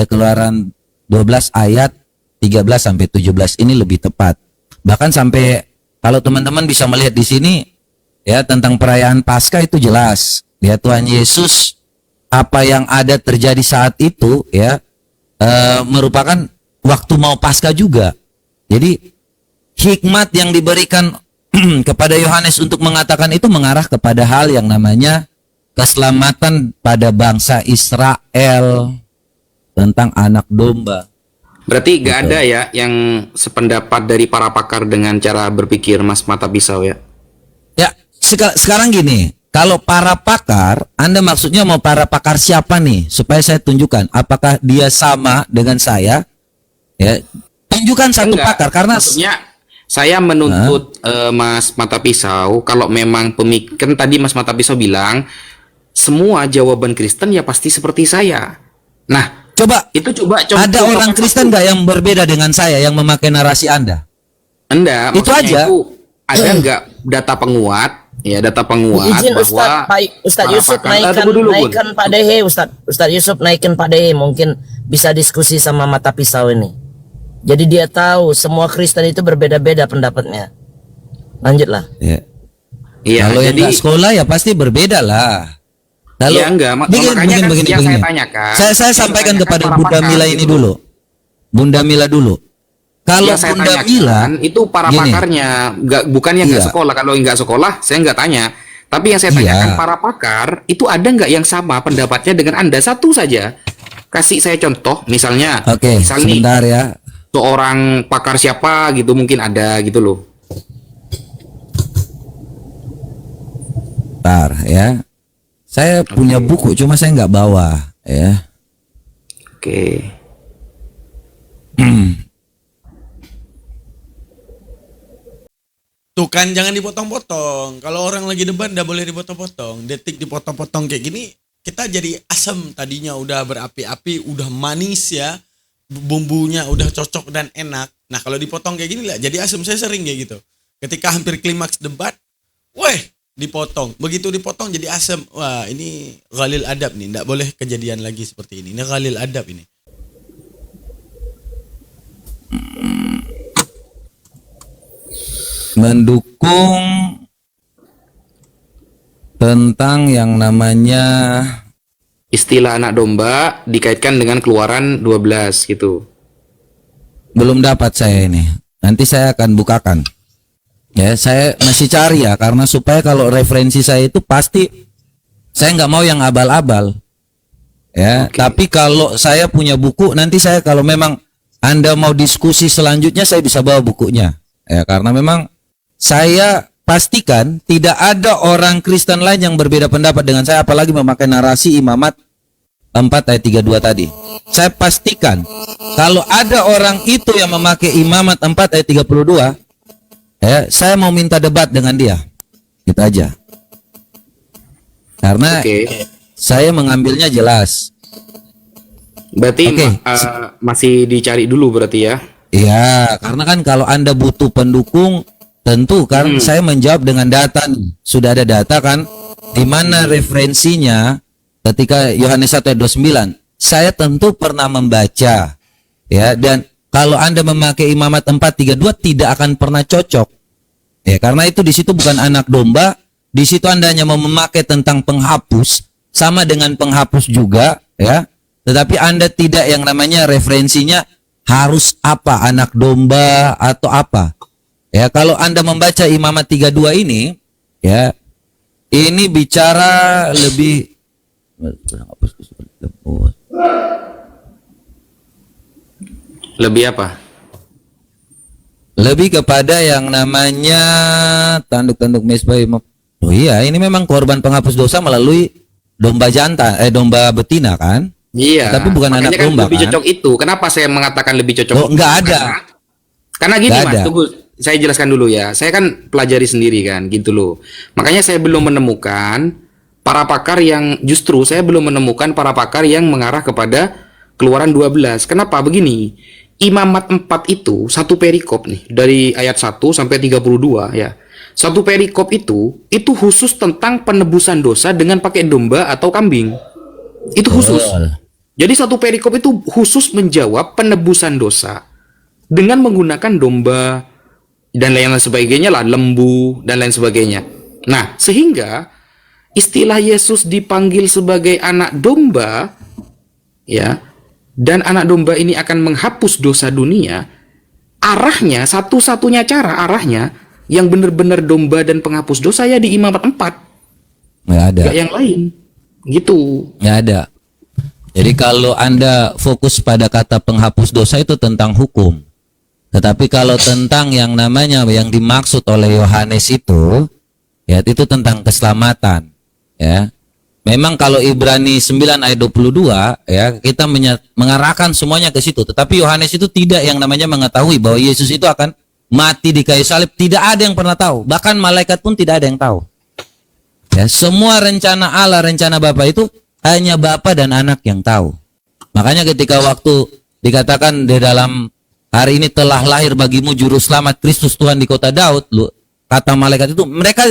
ayat 13 sampai 17 ini lebih tepat. Bahkan sampai kalau teman-teman bisa melihat di sini ya tentang perayaan Paskah itu jelas. Ya, Tuhan Yesus apa yang ada terjadi saat itu ya merupakan waktu mau Paskah juga. Jadi hikmat yang diberikan kepada Yohanes untuk mengatakan itu mengarah kepada hal yang namanya keselamatan pada bangsa Israel tentang anak domba. Berarti gak Betul. ada ya yang sependapat dari para pakar dengan cara berpikir Mas Mata Pisau ya? Ya, sekarang gini, kalau para pakar, Anda maksudnya mau para pakar siapa nih? Supaya saya tunjukkan apakah dia sama dengan saya? Ya, tunjukkan satu Enggak, pakar karena maksudnya saya menuntut Mas Mata Pisau, kalau memang kan tadi Mas Mata Pisau bilang semua jawaban Kristen ya pasti seperti saya. Nah, coba ada orang Kristen nggak yang berbeda dengan saya yang memakai narasi Anda? Enggak, Itu maksudnya aja. itu ada nggak data penguat? Ya, data penguat Izin bahwa Ustadz para Yusuf pakar- tunggu dulu, Bun. naikkan Pak Dehe, Ustadz Yusuf naikkan Pak Dehe, mungkin bisa diskusi sama Mata Pisau ini. Jadi dia tahu semua Kristen itu berbeda-beda pendapatnya. Lanjutlah. Ya. Iya, Kalau yang jadi nggak sekolah ya pasti berbeda lah. Lalu, ya enggak, makanya kan yang saya tanyakan. Saya sampaikan kepada Bunda Mila ini dulu. Bunda Mila dulu. Kalau Yang saya Bunda tanyakan Mila itu para gini. pakarnya, bukan yang nggak Iya. sekolah. Kalau nggak sekolah, saya nggak tanya. Tapi yang saya Iya. tanyakan para pakar itu ada nggak yang sama pendapatnya dengan Anda? Satu saja. Kasih saya contoh, misalnya, Oke, misal nih, sebentar ya. seorang pakar siapa gitu mungkin ada gitu loh. Bentar ya. Saya punya buku, cuma saya nggak bawa ya. Oke. Tuh kan jangan dipotong-potong. Kalau orang lagi debat nggak boleh dipotong-potong. Detik dipotong-potong kayak gini, kita jadi asam. Tadinya udah berapi-api, udah manis ya, bumbunya udah cocok dan enak. Nah kalau dipotong kayak gini lah, jadi asam. Saya sering kayak gitu. Ketika hampir klimaks debat, weh dipotong. Begitu dipotong jadi asam. Wah ini ghalil adab nih, nggak boleh kejadian lagi seperti ini. Ini ghalil adab ini. Mendukung tentang yang namanya Istilah anak domba dikaitkan dengan Keluaran 12 gitu. belum dapat saya ini. Nanti saya akan bukakan. Ya, saya masih cari ya, karena supaya kalau referensi saya itu pasti saya nggak mau yang abal-abal. Ya, Oke. tapi kalau saya punya buku, nanti saya kalau memang Anda mau diskusi selanjutnya, saya bisa bawa bukunya. Ya, karena memang saya pastikan tidak ada orang Kristen lain yang berbeda pendapat dengan saya, apalagi memakai narasi Imamat 4 ayat 32 tadi. Saya pastikan kalau ada orang itu yang memakai Imamat 4 ayat 32, ya, saya mau minta debat dengan dia. Gitu aja. Karena Oke. saya mengambilnya jelas. Berarti Oke. masih dicari dulu berarti ya. Iya, karena kan kalau Anda butuh pendukung, tentu kan saya menjawab dengan data nih. Sudah ada data kan, di mana referensinya ketika Yohanes 1 ayat 29. Saya tentu pernah membaca, ya, dan kalau Anda memakai Imamat 4:32 tidak akan pernah cocok. Ya, karena itu di situ bukan anak domba, di situ Anda hanya mau memakai tentang penghapus, sama dengan penghapus juga, ya. Tetapi Anda tidak yang namanya referensinya harus apa, anak domba atau apa. Ya, kalau Anda membaca Imamat 32 ini, ya, ini bicara lebih Lebih apa? lebih kepada yang namanya tanduk-tanduk mesbah imam. Oh iya, ini memang korban penghapus dosa melalui domba jantan, domba betina kan? Iya. Tapi bukan makanya anak kan domba, lebih kan? cocok itu. Kenapa saya mengatakan lebih cocok? Oh, enggak ada. Karena gini Enggak Mas, ada. tunggu. Saya jelaskan dulu ya. Saya kan pelajari sendiri kan, gitu loh. Makanya saya belum menemukan para pakar yang justru saya belum menemukan para pakar yang mengarah kepada Keluaran 12. Kenapa begini? Imamat 4 itu satu perikop nih dari ayat 1 sampai 32 ya. Satu perikop itu khusus tentang penebusan dosa dengan pakai domba atau kambing. Itu khusus. Betul. Jadi satu perikop itu khusus menjawab penebusan dosa dengan menggunakan domba dan lain sebagainya lah, lembu dan lain sebagainya. Nah, sehingga istilah Yesus dipanggil sebagai anak domba, ya, dan anak domba ini akan menghapus dosa dunia. Arahnya, satu-satunya cara arahnya yang benar-benar domba dan penghapus dosa ya di Imamat 4, Nggak ada. gak yang lain. Gitu. Nggak ada. Jadi kalau Anda fokus pada kata penghapus dosa itu tentang hukum. Tetapi kalau tentang yang namanya yang dimaksud oleh Yohanes itu, ya itu tentang keselamatan. Ya. Memang kalau Ibrani 9 ayat 22, ya, kita mengarahkan semuanya ke situ. Tetapi Yohanes itu tidak yang namanya mengetahui bahwa Yesus itu akan mati di kayu salib. Tidak ada yang pernah tahu. Bahkan malaikat pun tidak ada yang tahu. Ya, semua rencana Allah, rencana Bapa itu hanya Bapa dan Anak yang tahu. Makanya ketika waktu dikatakan di dalam hari ini telah lahir bagimu juru selamat Kristus Tuhan di kota Daud, kata malaikat itu,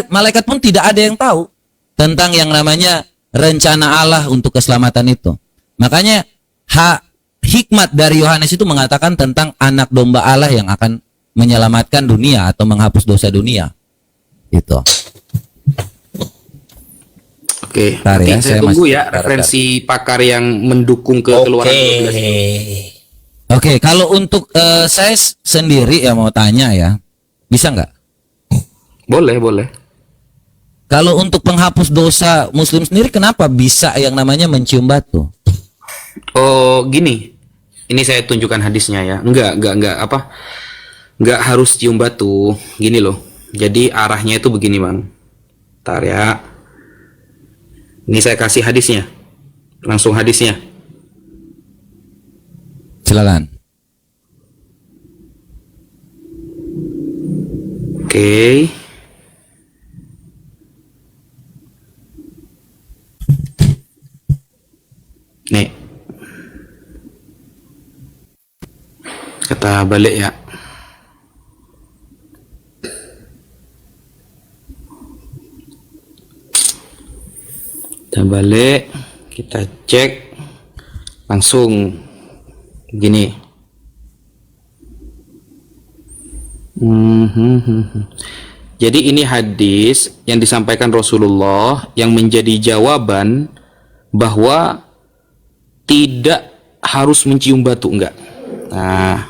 malaikat pun tidak ada yang tahu tentang yang namanya rencana Allah untuk keselamatan itu. Makanya hikmat dari Yohanes itu mengatakan tentang anak domba Allah yang akan menyelamatkan dunia atau menghapus dosa dunia. Itu. Oke, Bentar nanti ya, saya saya tunggu masih- ya bentar. referensi pakar yang mendukung kekeluaran 12 ini. Oke, kalau untuk saya sendiri ya mau tanya ya, bisa nggak? Boleh, boleh. Kalau untuk penghapus dosa Muslim sendiri, kenapa bisa yang namanya mencium batu? Oh, gini. Ini saya tunjukkan hadisnya ya. Enggak apa? Enggak harus cium batu. Gini loh. Jadi arahnya itu begini, Bang. Bentar ya. Ini saya kasih hadisnya. Langsung hadisnya. Silakan. Oke. Nih. Kata balik ya. Kita balik, kita cek langsung gini. Jadi ini hadis yang disampaikan Rasulullah yang menjadi jawaban bahwa tidak harus mencium batu, enggak. Nah,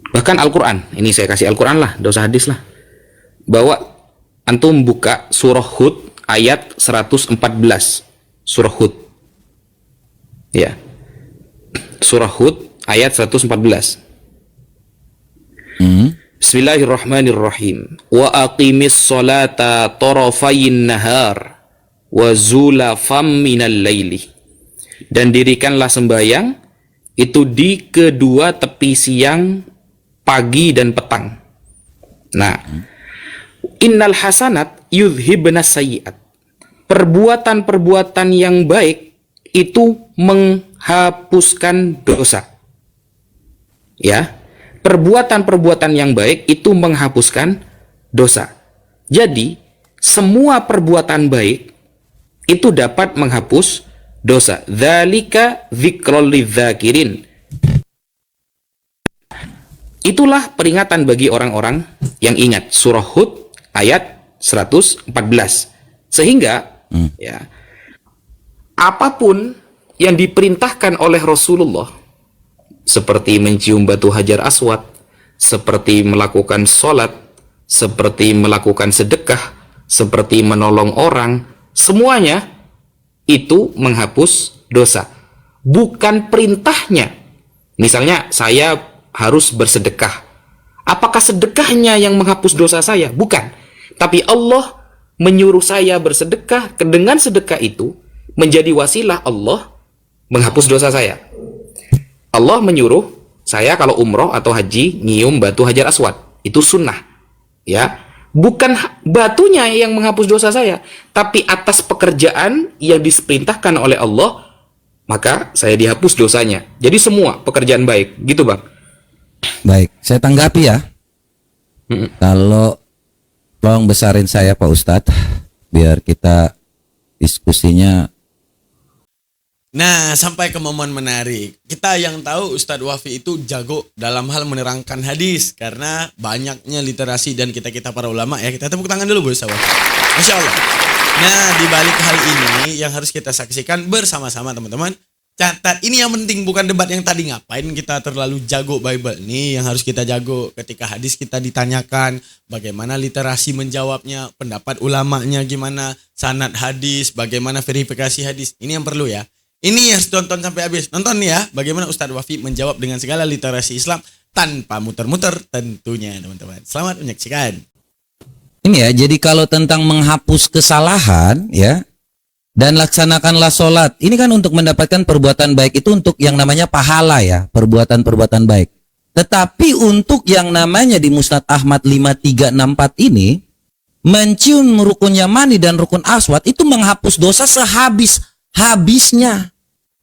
bahkan Al-Quran, ini saya kasih Al-Quran lah, dosa hadis lah, bahwa antum buka surah Hud ayat 114, surah Hud ya, surah Hud ayat 114. Bismillahirrahmanirrahim. Wa aqimis salata tarafayin nahar wa zulafam minal laili. Dan dirikanlah sembahyang itu di kedua tepi siang, pagi dan petang. Nah, innal hasanat yudhibnas sayyi'at. Perbuatan-perbuatan yang baik itu menghapuskan dosa. Ya. Perbuatan-perbuatan yang baik itu menghapuskan dosa. Jadi, semua perbuatan baik itu dapat menghapus dosa. Dzalika dzikrul lidzakirin. Itulah peringatan bagi orang-orang yang ingat. Surah Hud ayat 114. Sehingga ya, apapun yang diperintahkan oleh Rasulullah, seperti mencium batu Hajar Aswad, seperti melakukan sholat, seperti melakukan sedekah, seperti menolong orang, semuanya itu menghapus dosa. Bukan perintahnya. Misalnya saya harus bersedekah. Apakah sedekahnya yang menghapus dosa saya? Bukan. Tapi Allah menyuruh saya bersedekah, dengan sedekah itu menjadi wasilah Allah menghapus dosa saya. Allah menyuruh saya kalau umroh atau haji nyium batu Hajar Aswad, itu sunnah ya, bukan batunya yang menghapus dosa saya, tapi atas pekerjaan yang diperintahkan oleh Allah maka saya dihapus dosanya. Jadi semua pekerjaan baik gitu, Bang. Baik, saya tanggapi ya. Kalau tolong besarin saya Pak Ustadz, biar kita diskusinya. Nah, sampai ke momen menarik. Kita yang tahu Ustadz Wafi itu jago dalam hal menerangkan hadis karena banyaknya literasi dan kita para ulama ya. Kita tepuk tangan dulu Ustadz Wafi. Masya Allah. Nah, di balik hal ini yang harus kita saksikan bersama-sama teman-teman. Catat, ini yang penting, bukan debat yang tadi ngapain kita terlalu jago Bible. Ini yang harus kita jago ketika hadis kita ditanyakan bagaimana literasi menjawabnya, pendapat ulamanya gimana, sanad hadis, bagaimana verifikasi hadis. Ini yang perlu ya. Ini harus tonton sampai habis. Nonton nih ya, bagaimana Ustadz Wafi menjawab dengan segala literasi Islam tanpa muter-muter tentunya teman-teman. Selamat menyaksikan. Ini ya, jadi kalau tentang menghapus kesalahan ya, dan laksanakanlah sholat. Ini kan untuk mendapatkan perbuatan baik, itu untuk yang namanya pahala ya, perbuatan-perbuatan baik. Tetapi untuk yang namanya di Musnad Ahmad 5364 ini, mencium rukun yamani dan rukun aswad itu menghapus dosa sehabis-habisnya.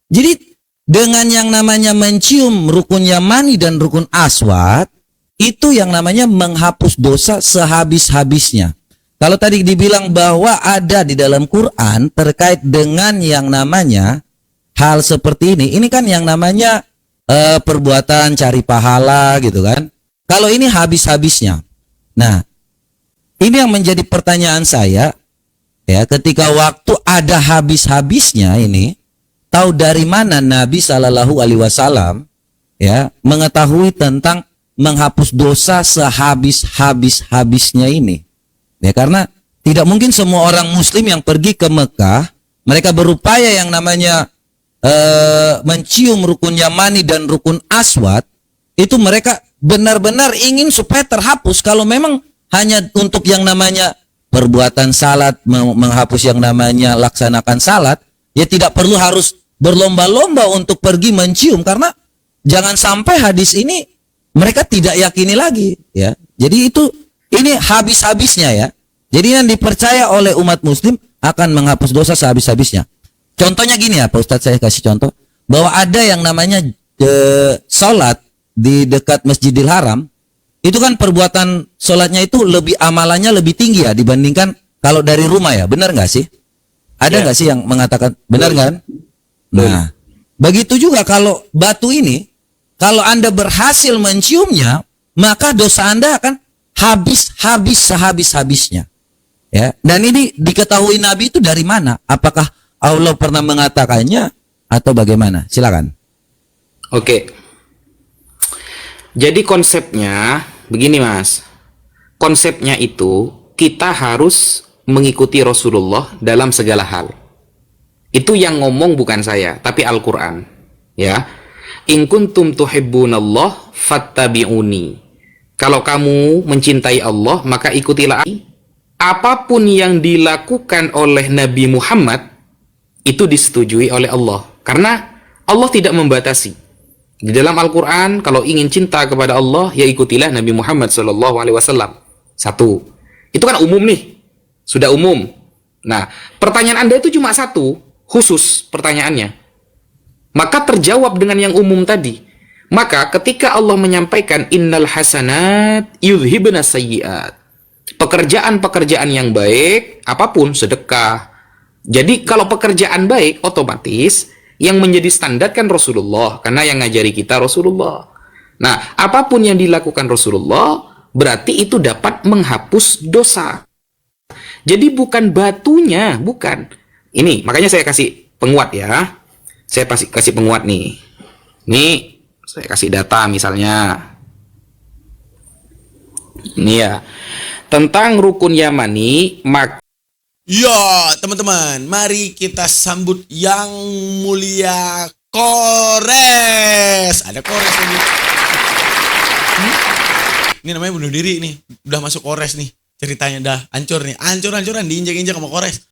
Jadi dengan yang namanya mencium rukun yamani dan rukun aswad, itu yang namanya menghapus dosa sehabis-habisnya. Kalau tadi dibilang bahwa ada di dalam Quran terkait dengan yang namanya hal seperti ini kan yang namanya perbuatan cari pahala gitu kan. Kalau ini habis-habisnya. Nah, ini yang menjadi pertanyaan saya ya, ketika waktu ada habis-habisnya ini, tahu dari mana Nabi Shallallahu Alaihi Wasallam ya mengetahui tentang menghapus dosa sehabis-habisnya ini? Ya, karena tidak mungkin semua orang Muslim yang pergi ke Mekah, mereka berupaya yang namanya mencium rukun Yamani dan rukun Aswad, itu mereka benar-benar ingin supaya terhapus. Kalau memang hanya untuk yang namanya perbuatan salat, menghapus yang namanya laksanakan salat, ya tidak perlu harus berlomba-lomba untuk pergi mencium, karena jangan sampai hadis ini mereka tidak yakini lagi ya. Jadi ini habis-habisnya ya. Jadi yang dipercaya oleh umat muslim akan menghapus dosa sehabis-habisnya. Contohnya gini ya Pak Ustadz, saya kasih contoh bahwa ada yang namanya sholat di dekat Masjidil Haram. Itu kan perbuatan sholatnya itu amalannya lebih tinggi ya dibandingkan kalau dari rumah ya. Benar nggak sih? Ada nggak sih yang mengatakan benar kan? Nah, begitu juga kalau batu ini, kalau Anda berhasil menciumnya, maka dosa Anda akan habis sehabis-habisnya. Ya, dan ini diketahui Nabi itu dari mana? Apakah Allah pernah mengatakannya atau bagaimana? Silakan. Oke. Jadi konsepnya begini Mas. Konsepnya itu kita harus mengikuti Rasulullah dalam segala hal. Itu yang ngomong bukan saya, tapi Al-Qur'an. Ya. In kuntum tuhibbunallah fattabi'uni. Kalau kamu mencintai Allah, maka ikutilah. Apapun yang dilakukan oleh Nabi Muhammad itu disetujui oleh Allah. Karena Allah tidak membatasi. Di dalam Al-Quran, kalau ingin cinta kepada Allah, ya ikutilah Nabi Muhammad SAW. Satu. Itu kan umum nih. Sudah umum. Nah, pertanyaan Anda itu cuma satu, khusus pertanyaannya. Maka terjawab dengan yang umum tadi. Maka ketika Allah menyampaikan, Innal hasanat yudhibna sayyiat. Pekerjaan-pekerjaan yang baik, apapun, sedekah. Jadi kalau pekerjaan baik, otomatis yang menjadi standar kan Rasulullah, karena yang ngajari kita Rasulullah. Nah, apapun yang dilakukan Rasulullah, berarti itu dapat menghapus dosa. Jadi bukan batunya, bukan. Ini, makanya saya kasih penguat ya. Saya kasih penguat nih. Nih, saya kasih data misalnya. Ini ya. Tentang rukun Yamani, Ya, teman-teman, mari kita sambut yang mulia Kores. Ada Kores lagi. Ini namanya bunuh diri nih. Udah masuk Kores nih. Ceritanya dah hancur nih. Hancur-hancuran diinjak-injak sama Kores.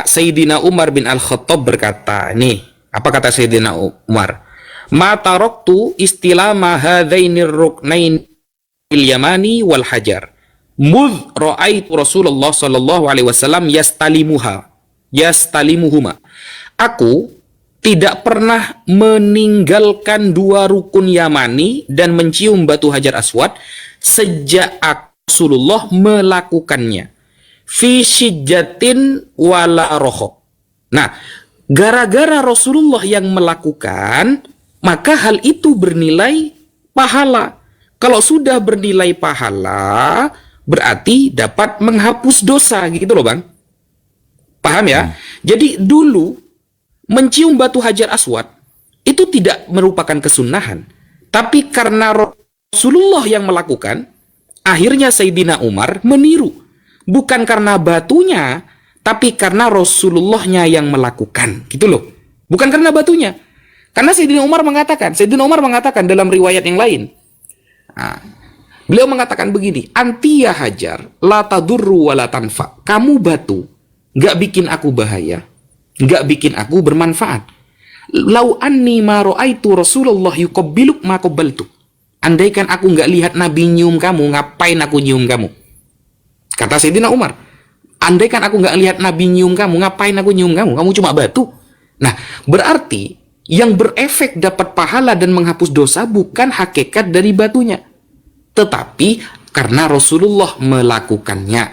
Sayyidina Umar bin Al-Khattab berkata, nih, apa kata Sayyidina Umar? Ma taraktu istilama hadainir ruknain fil yamani wal hajar. Mudh ra'aitu Rasulullah sallallahu alaihi wasallam yastalimuhuma. Aku tidak pernah meninggalkan dua rukun Yamani dan mencium batu Hajar Aswad sejak Rasulullah melakukannya. Fi syijjatin wala rohok. Nah, gara-gara Rasulullah yang melakukan, maka hal itu bernilai pahala. Kalau sudah bernilai pahala, berarti dapat menghapus dosa, gitu loh Bang. Paham ya? Jadi dulu mencium batu Hajar Aswad itu tidak merupakan kesunahan, tapi karena Rasulullah yang melakukan, akhirnya Sayyidina Umar meniru. Bukan karena batunya, tapi karena Rasulullahnya yang melakukan, gitu loh. Bukan karena batunya. Karena Sayyidina Umar mengatakan dalam riwayat yang lain. Nah, beliau mengatakan begini, anti ya Hajar, la tadurru wa la tanfa. Kamu batu, gak bikin aku bahaya, gak bikin aku bermanfaat. Lau anni ma ra'aitu Rasulullah yuqabbiluk ma qabbaltu. Andaikan aku gak lihat Nabi nyium kamu, ngapain aku nyium kamu? Kata Sayyidina Umar, andaikan aku gak lihat Nabi nyium kamu, ngapain aku nyium kamu? Kamu cuma batu. Nah, berarti yang berefek dapat pahala dan menghapus dosa bukan hakikat dari batunya, tetapi karena Rasulullah melakukannya.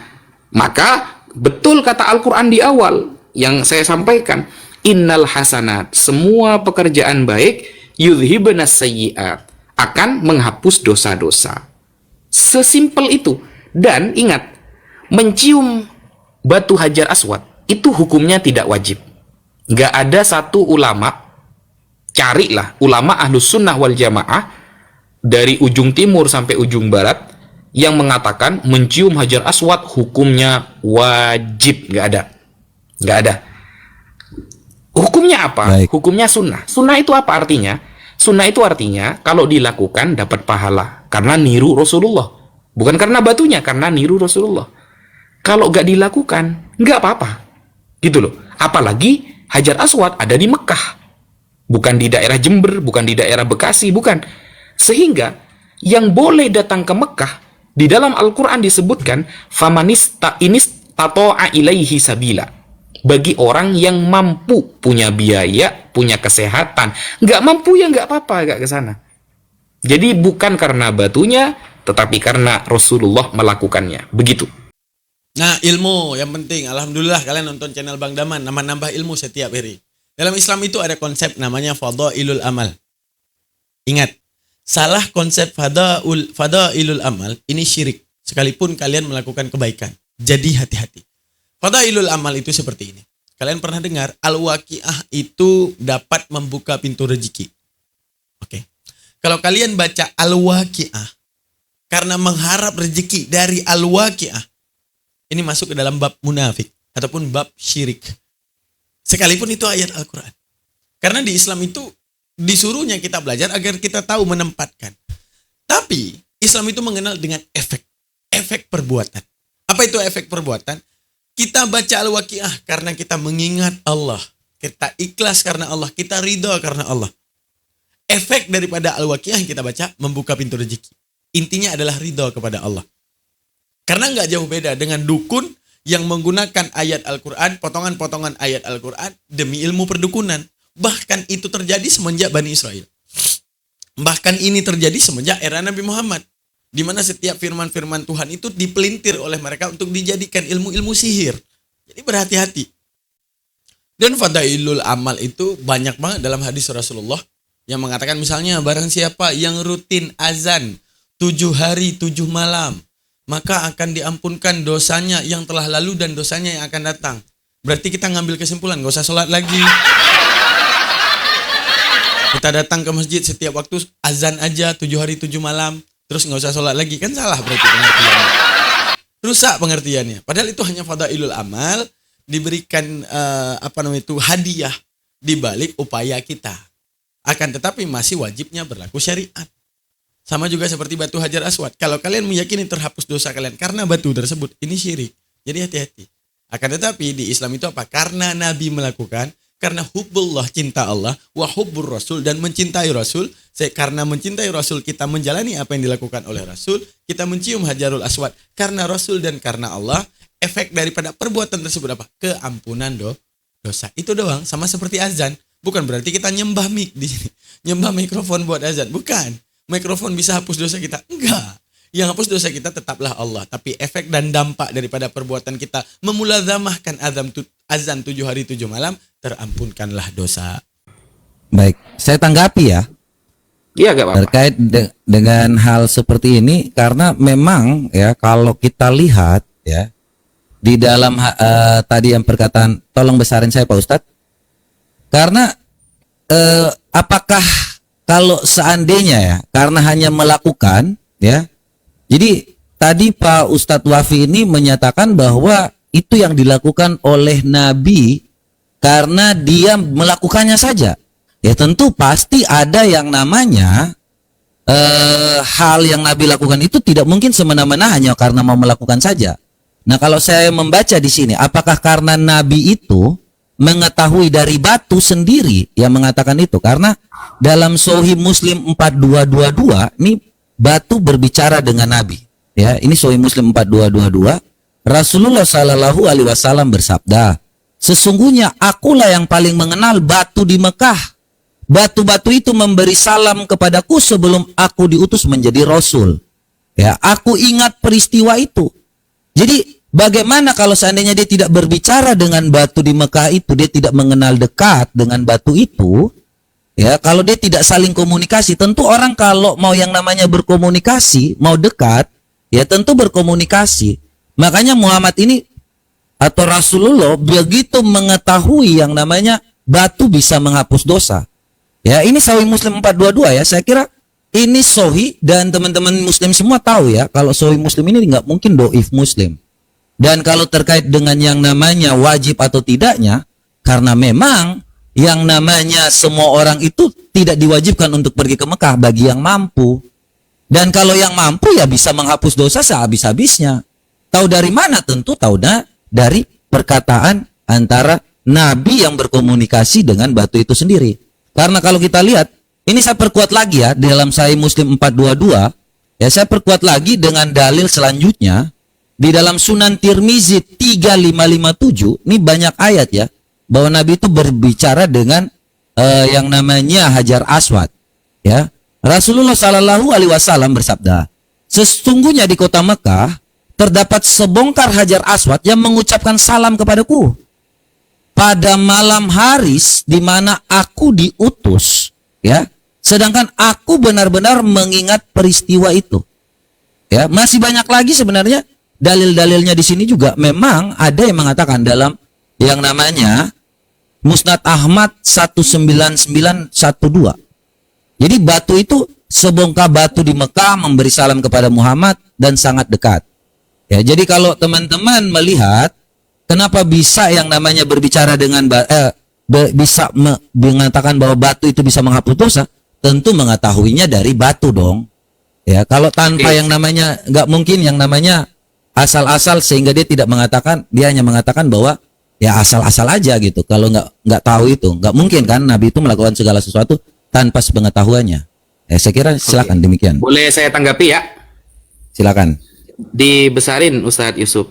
Maka betul kata Al-Quran di awal yang saya sampaikan, Innal hasanat, semua pekerjaan baik, yudhibanas sayyi'at, akan menghapus dosa-dosa. Sesimpel itu. Dan ingat, mencium batu hajar aswad itu hukumnya tidak wajib. Nggak ada satu ulama, carilah ulama ahlus sunnah wal jamaah dari ujung timur sampai ujung barat yang mengatakan mencium hajar aswad hukumnya wajib. Nggak ada. Nggak ada. Hukumnya apa? Baik. Hukumnya sunnah. Sunnah itu apa artinya? Sunnah itu artinya kalau dilakukan dapat pahala karena niru Rasulullah. Bukan karena batunya, karena niru Rasulullah. Kalau nggak dilakukan, nggak apa-apa. Gitu loh. Apalagi hajar aswad ada di Mekah. Bukan di daerah Jember, bukan di daerah Bekasi, bukan. Sehingga yang boleh datang ke Mekah, di dalam Al-Quran disebutkan, famanista inis tato'a ilaihi sabila. Bagi orang yang mampu, punya biaya, punya kesehatan. Nggak mampu ya nggak apa-apa, nggak ke sana. Jadi bukan karena batunya, tetapi karena Rasulullah melakukannya. Begitu. Nah, ilmu yang penting. Alhamdulillah kalian nonton channel Bang Daman, nambah ilmu setiap hari. Dalam Islam itu ada konsep namanya fadailul amal. Ingat, salah konsep fadailul amal ini syirik. Sekalipun kalian melakukan kebaikan. Jadi hati-hati. Fadailul amal itu seperti ini. Kalian pernah dengar al-waqiah itu dapat membuka pintu rezeki. Oke. Kalau kalian baca al-waqiah karena mengharap rezeki dari al-waqiah, ini masuk ke dalam bab munafik ataupun bab syirik. Sekalipun itu ayat Al-Quran. Karena di Islam itu disuruhnya kita belajar agar kita tahu menempatkan. Tapi Islam itu mengenal dengan efek perbuatan. Apa itu efek perbuatan? Kita baca al-waqiah karena kita mengingat Allah. Kita ikhlas karena Allah. Kita ridha karena Allah. Efek daripada al-waqiah yang kita baca membuka pintu rezeki. Intinya adalah ridha kepada Allah. Karena nggak jauh beda dengan dukun yang menggunakan ayat Al-Quran, potongan-potongan ayat Al-Quran demi ilmu perdukunan. Bahkan itu terjadi semenjak Bani Israel. Bahkan ini terjadi semenjak era Nabi Muhammad. Di mana setiap firman-firman Tuhan itu dipelintir oleh mereka untuk dijadikan ilmu-ilmu sihir. Jadi berhati-hati. Dan fadailul amal itu banyak banget dalam hadis Rasulullah yang mengatakan misalnya barang siapa yang rutin azan 7 hari 7 malam, maka akan diampunkan dosanya yang telah lalu dan dosanya yang akan datang. Berarti kita ngambil kesimpulan, gak usah sholat lagi. Kita datang ke masjid setiap waktu azan aja 7 hari 7 malam, terus gak usah sholat lagi. Kan salah berarti pengertiannya. Rusak pengertiannya. Padahal itu hanya fadailul amal, diberikan hadiah di balik upaya kita. Akan tetapi masih wajibnya berlaku syariat. Sama juga seperti batu hajar aswad. Kalau kalian meyakini terhapus dosa kalian karena batu tersebut, ini syirik. Jadi hati-hati. Akan tetapi di Islam itu apa? Karena Nabi melakukan, karena hubbullah, cinta Allah, wa hubbur Rasul, dan mencintai Rasul. Karena mencintai Rasul, kita menjalani apa yang dilakukan oleh Rasul. Kita mencium hajarul aswad karena Rasul dan karena Allah. Efek daripada perbuatan tersebut apa? Keampunan dosa. Itu doang. Sama seperti azan. Bukan berarti kita nyembah mic di sini. Nyembah mikrofon buat azan. Bukan. Mikrofon bisa hapus dosa kita. Enggak. Yang hapus dosa kita tetaplah Allah. Tapi efek dan dampak daripada perbuatan kita memulazamahkan azan 7 hari 7 malam, terampunkanlah dosa. Baik, saya tanggapi ya. Iya, gak apa-apa. Terkait dengan hal seperti ini, karena memang ya kalau kita lihat ya di dalam tadi yang perkataan, tolong besarin saya Pak Ustadz. Karena apakah kalau seandainya ya karena hanya melakukan ya, jadi tadi Pak Ustadz Wafi ini menyatakan bahwa itu yang dilakukan oleh Nabi karena dia melakukannya saja. Ya tentu pasti ada yang namanya hal yang Nabi lakukan itu tidak mungkin semena-mena hanya karena mau melakukan saja. Nah kalau saya membaca di sini, apakah karena Nabi itu mengetahui dari batu sendiri yang mengatakan itu? Karena dalam Sahih Muslim 4222 ini batu berbicara dengan Nabi. Ya, ini Sahih Muslim 4222. Rasulullah Shallallahu Alaihi Wasallam bersabda, sesungguhnya akulah yang paling mengenal batu di Mekah. Batu-batu itu memberi salam kepadaku sebelum aku diutus menjadi Rasul. Ya, aku ingat peristiwa itu. Jadi Bagaimana kalau seandainya dia tidak berbicara dengan batu di Mekah itu, dia tidak mengenal dekat dengan batu itu, ya, kalau dia tidak saling komunikasi, tentu orang kalau mau yang namanya berkomunikasi, mau dekat, ya tentu berkomunikasi. Makanya Muhammad ini atau Rasulullah begitu mengetahui yang namanya batu bisa menghapus dosa. Ya, ini Sahih Muslim 422 ya. Saya kira ini sahih dan teman-teman muslim semua tahu ya, kalau Sahih Muslim ini nggak mungkin dhaif Muslim. Dan kalau terkait dengan yang namanya wajib atau tidaknya, karena memang yang namanya semua orang itu tidak diwajibkan untuk pergi ke Mekah bagi yang mampu. Dan kalau yang mampu ya bisa menghapus dosa sehabis-habisnya. Tahu dari mana? Tentu tahu dari perkataan antara Nabi yang berkomunikasi dengan batu itu sendiri. Karena kalau kita lihat, ini saya perkuat lagi ya, di dalam Sahih Muslim 422, ya saya perkuat lagi dengan dalil selanjutnya. Di dalam Sunan Tirmizi 3557, ini banyak ayat ya, bahwa Nabi itu berbicara dengan yang namanya Hajar Aswad. Ya, Rasulullah Shallallahu Alaihi Wasallam bersabda, sesungguhnya di kota Mekah terdapat sebongkar Hajar Aswad yang mengucapkan salam kepadaku pada malam hari di mana aku diutus. Ya, sedangkan aku benar-benar mengingat peristiwa itu. Ya, masih banyak lagi sebenarnya. Dalil-dalilnya di sini juga memang ada yang mengatakan dalam yang namanya Musnad Ahmad 19912. Jadi batu itu sebongkar batu di Mekah memberi salam kepada Muhammad dan sangat dekat. Ya, jadi kalau teman-teman melihat kenapa bisa yang namanya berbicara dengan bisa mengatakan bahwa batu itu bisa menghapus dosa, tentu mengetahuinya dari batu dong. Ya, kalau tanpa yang namanya nggak mungkin yang namanya asal-asal sehingga dia tidak mengatakan, dia hanya mengatakan bahwa ya asal-asal aja gitu. Kalau nggak tahu itu nggak mungkin kan Nabi itu melakukan segala sesuatu tanpa sepengetahuannya. Saya kira silakan demikian. Boleh saya tanggapi ya? Silakan. Dibesarin Ustadz Yusuf.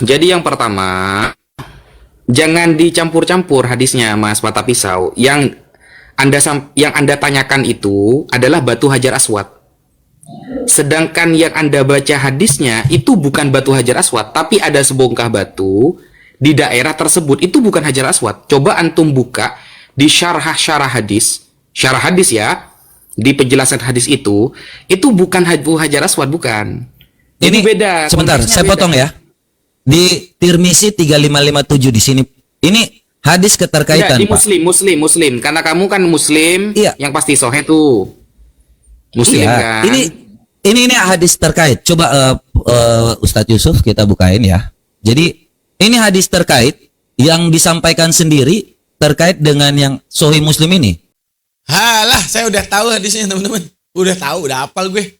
Jadi yang pertama, jangan dicampur-campur hadisnya Mas Mata Pisau. Yang Anda tanyakan itu adalah batu Hajar Aswad. Sedangkan yang Anda baca hadisnya itu bukan batu Hajar Aswad, tapi ada sebongkah batu di daerah tersebut. Itu bukan Hajar Aswad. Coba antum buka di syarah hadis ya, di penjelasan hadis itu bukan batu Hajar Aswad, bukan. Ini beda. Sebentar, saya potong ya. Di Tirmizi 3557 di sini. Ini hadis keterkaitan, di Muslim. Karena kamu kan Muslim, iya, yang pasti sahih tuh. Muslim iya, kan. Ini hadis terkait. Coba Ustadz Yusuf kita bukain ya. Jadi ini hadis terkait yang disampaikan sendiri terkait dengan yang Sahih Muslim ini. Halah, saya udah tahu hadisnya teman-teman. Udah tahu, udah hafal gue.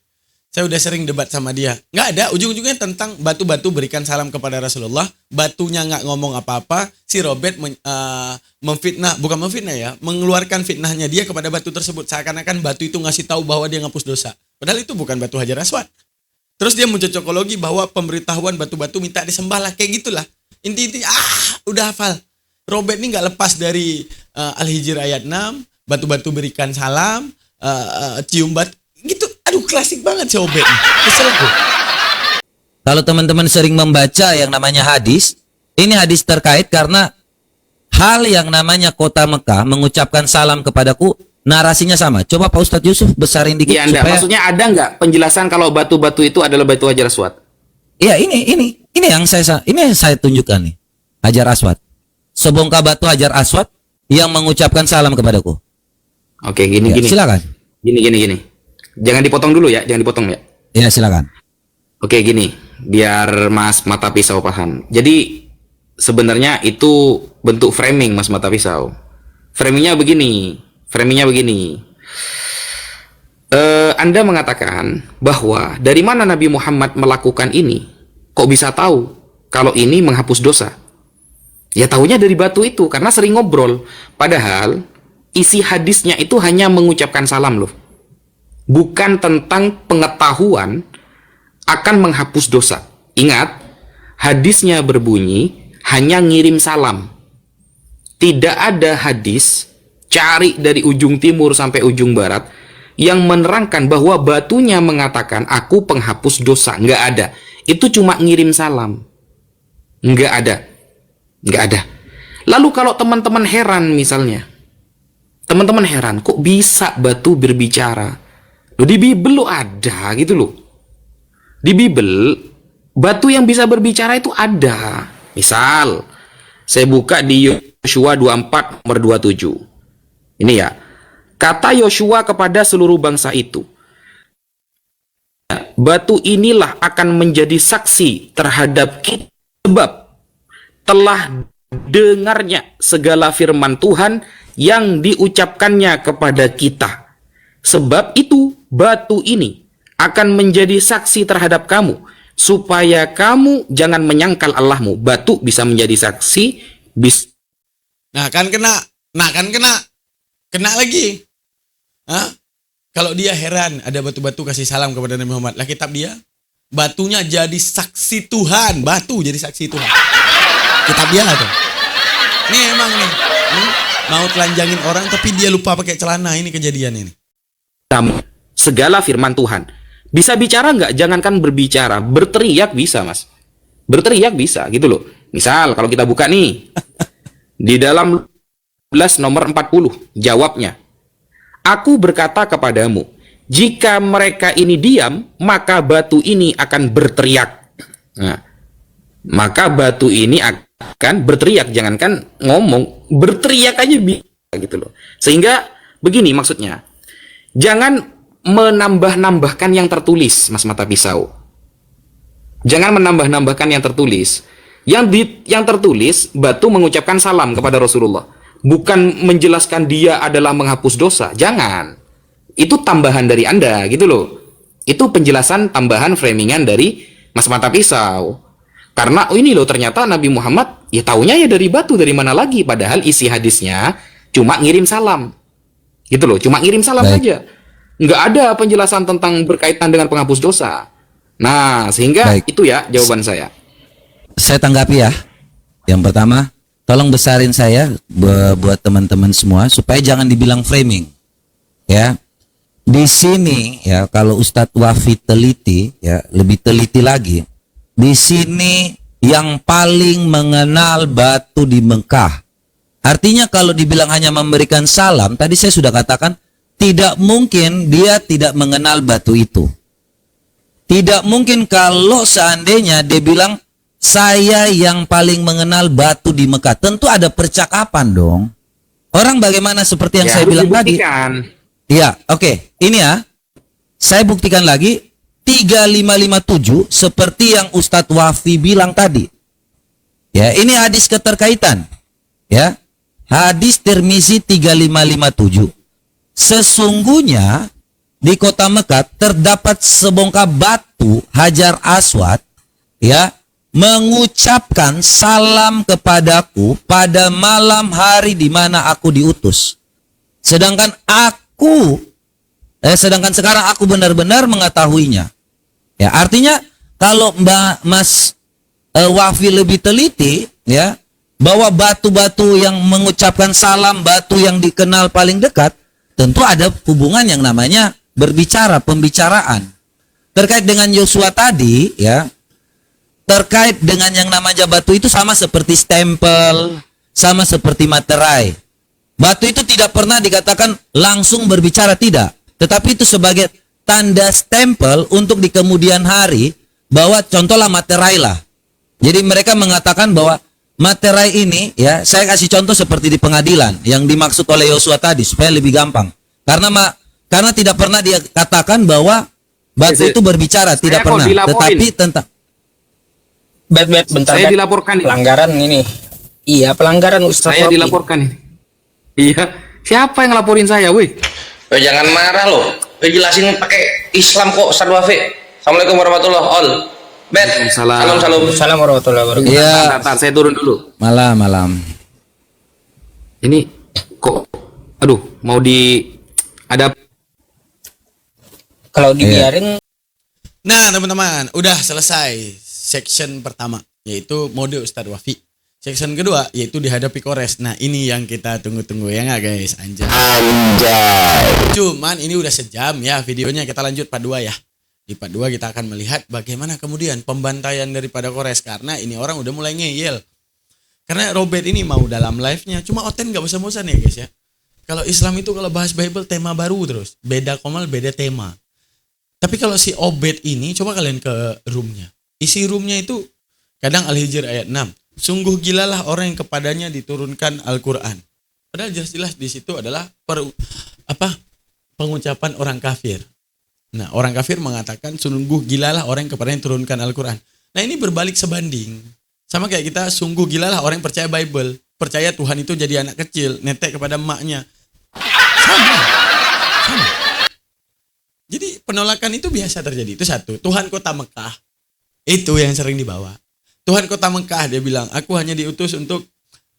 Saya udah sering debat sama dia. Nggak ada, ujung-ujungnya tentang batu-batu berikan salam kepada Rasulullah. Batunya nggak ngomong apa-apa. Si Robert mengeluarkan fitnahnya dia kepada batu tersebut. Seakan-akan batu itu ngasih tahu bahwa dia ngapus dosa. Padahal itu bukan batu Hajar Aswad. Terus dia mencocokologi bahwa pemberitahuan batu-batu minta disembah lah. Kayak gitulah. Intinya, udah hafal. Robert ini nggak lepas dari Al-Hijr ayat 6. Batu-batu berikan salam. Cium batu. Gitu. Aduh, klasik banget si Robert. Kesel gue. Kalau teman-teman sering membaca yang namanya hadis, ini hadis terkait karena hal yang namanya kota Mekah mengucapkan salam kepadaku, narasinya sama. Coba Pak Ustadz Yusuf besarin dikit Ya, supaya... maksudnya ada nggak penjelasan kalau batu-batu itu adalah batu Hajar Aswad? Iya, ini yang saya tunjukkan nih. Hajar Aswad. Sebongkar batu Hajar Aswad yang mengucapkan salam kepadaku. Oke, gini. Silakan. Gini. Jangan dipotong dulu ya, jangan dipotong ya. Iya, silakan. Oke, gini, biar Mas Mata Pisau paham. Jadi sebenarnya itu bentuk framing Mas Mata Pisau. Framingnya begini. Anda mengatakan bahwa dari mana Nabi Muhammad melakukan ini? Kok bisa tahu kalau ini menghapus dosa? Ya tahunya dari batu itu karena sering ngobrol. Padahal isi hadisnya itu hanya mengucapkan salam loh. Bukan tentang pengetahuan akan menghapus dosa. Ingat, hadisnya berbunyi hanya ngirim salam. Tidak ada hadis, cari dari ujung timur sampai ujung barat, yang menerangkan bahwa batunya mengatakan aku penghapus dosa. Nggak ada. Itu cuma ngirim salam. Nggak ada. Nggak ada. Lalu kalau teman-teman heran misalnya, teman-teman heran, kok bisa batu berbicara? Loh, di Bible lo ada gitu loh. Di Bible, batu yang bisa berbicara itu ada. Misal, saya buka di Yosua 24 nomor 27. Ini ya. Kata Yosua kepada seluruh bangsa itu, batu inilah akan menjadi saksi terhadap kita sebab telah dengarnya segala firman Tuhan yang diucapkannya kepada kita. Sebab itu batu ini akan menjadi saksi terhadap kamu, supaya kamu jangan menyangkal Allahmu. Batu bisa menjadi saksi. Nah kan kena lagi. Hah? Kalau dia heran ada batu-batu kasih salam kepada Nabi Muhammad, lah kitab dia batunya jadi saksi Tuhan, batu jadi saksi Tuhan. Kitab dia tuh. Nih emang nih, mau telanjangin orang tapi dia lupa pakai celana, ini kejadian ini. Segala firman Tuhan. Bisa bicara nggak? Jangankan berbicara, berteriak bisa, Mas. Berteriak bisa, gitu loh. Misal kalau kita buka nih di dalam 11 nomor 40, jawabnya. Aku berkata kepadamu, jika mereka ini diam, maka batu ini akan berteriak. Nah, maka batu ini akan berteriak, jangankan ngomong, berteriak aja bisa gitu loh. Sehingga begini maksudnya, jangan menambah-nambahkan yang tertulis, Mas Mata Pisau. Jangan menambah-nambahkan yang tertulis. Yang tertulis, batu mengucapkan salam kepada Rasulullah. Bukan menjelaskan dia adalah menghapus dosa. Jangan. Itu tambahan dari Anda gitu loh. Itu penjelasan tambahan framingan dari Mas Mata Pisau. Karena ini loh ternyata Nabi Muhammad ya taunya ya dari batu, dari mana lagi, padahal isi hadisnya cuma ngirim salam. Gitu loh, cuma ngirim salam saja. Nggak ada penjelasan tentang berkaitan dengan penghapus dosa. Nah, sehingga itu ya jawaban saya. Saya tanggapi ya. Yang pertama, tolong besarin saya buat teman-teman semua supaya jangan dibilang framing. Ya. Di sini ya kalau Ustadz Wafi teliti ya, lebih teliti lagi. Di sini yang paling mengenal batu di Mekah. Artinya kalau dibilang hanya memberikan salam, tadi saya sudah katakan tidak mungkin dia tidak mengenal batu itu. Tidak mungkin kalau seandainya dia bilang saya yang paling mengenal batu di Mekah. Tentu ada percakapan dong. Orang bagaimana seperti yang saya bilang tadi. Ya, oke. Ini ya. Saya buktikan lagi 3557 seperti yang Ustadz Wafi bilang tadi. Ya, ini hadis keterkaitan. Ya. Hadis Tirmizi 3557. Sesungguhnya di kota Mekah terdapat sebongkah batu Hajar Aswad ya mengucapkan salam kepadaku pada malam hari di mana aku diutus. Sedangkan sekarang aku benar-benar mengetahuinya. Ya, artinya kalau Mas Wafi lebih teliti ya bahwa batu-batu yang mengucapkan salam, batu yang dikenal paling dekat, tentu ada hubungan yang namanya berbicara, pembicaraan. Terkait dengan Yosua tadi ya, terkait dengan yang namanya batu itu sama seperti stempel, sama seperti materai. Batu itu tidak pernah dikatakan langsung berbicara, tidak. Tetapi itu sebagai tanda stempel untuk di kemudian hari bahwa contohlah materai lah. Jadi mereka mengatakan bahwa materai ini ya, saya kasih contoh seperti di pengadilan yang dimaksud oleh Yosua tadi supaya lebih gampang. Karena tidak pernah dia katakan bahwa batu itu berbicara, tidak pernah. Tetapi tentang bentar. Saya dilaporkan ini. Pelanggaran ini. Iya, pelanggaran Ustaz. Saya dilaporkan ini. Iya. Siapa yang laporin saya, weh? Jangan marah loh. Jelasin pakai Islam kok, Ustaz Wafi. Assalamualaikum warahmatullahi wabarakatuh. Salam. Assalamualaikum warahmatullahi wabarakatuh. Iya. Saya turun dulu. Malam. Ini kok, aduh, mau ada. Kalau dibiarin. Nah teman-teman, udah selesai section pertama, yaitu mode Ustadz Wafi. Section kedua, yaitu dihadapi Kores. Nah ini yang kita tunggu-tunggu ya nggak guys? Anjay. Cuman ini udah sejam ya videonya, kita lanjut part 2 ya. Di part 2 kita akan melihat bagaimana kemudian pembantaian daripada Kores, karena ini orang udah mulai ngeyel. Karena Robert ini mau dalam live-nya, cuma Oten gak bosan-bosan ya guys ya. Kalau Islam itu kalau bahas Bible tema baru terus, beda komal beda tema. Tapi kalau si Obed ini, coba kalian ke roomnya. Isi roomnya itu kadang Al-Hijr ayat 6. Sungguh gilalah orang yang kepadanya diturunkan Al-Quran. Padahal jelas-jelas di situ adalah pengucapan orang kafir. Nah, orang kafir mengatakan sungguh gilalah orang yang kepadanya diturunkan Al-Quran. Nah, ini berbalik sebanding. Sama kayak kita, sungguh gilalah orang yang percaya Bible. Percaya Tuhan itu jadi anak kecil, netek kepada emaknya. Sama. Jadi penolakan itu biasa terjadi. Itu satu. Tuhan kota Mekah. Itu yang sering dibawa. Tuhan kota Mekah, dia bilang, aku hanya diutus untuk,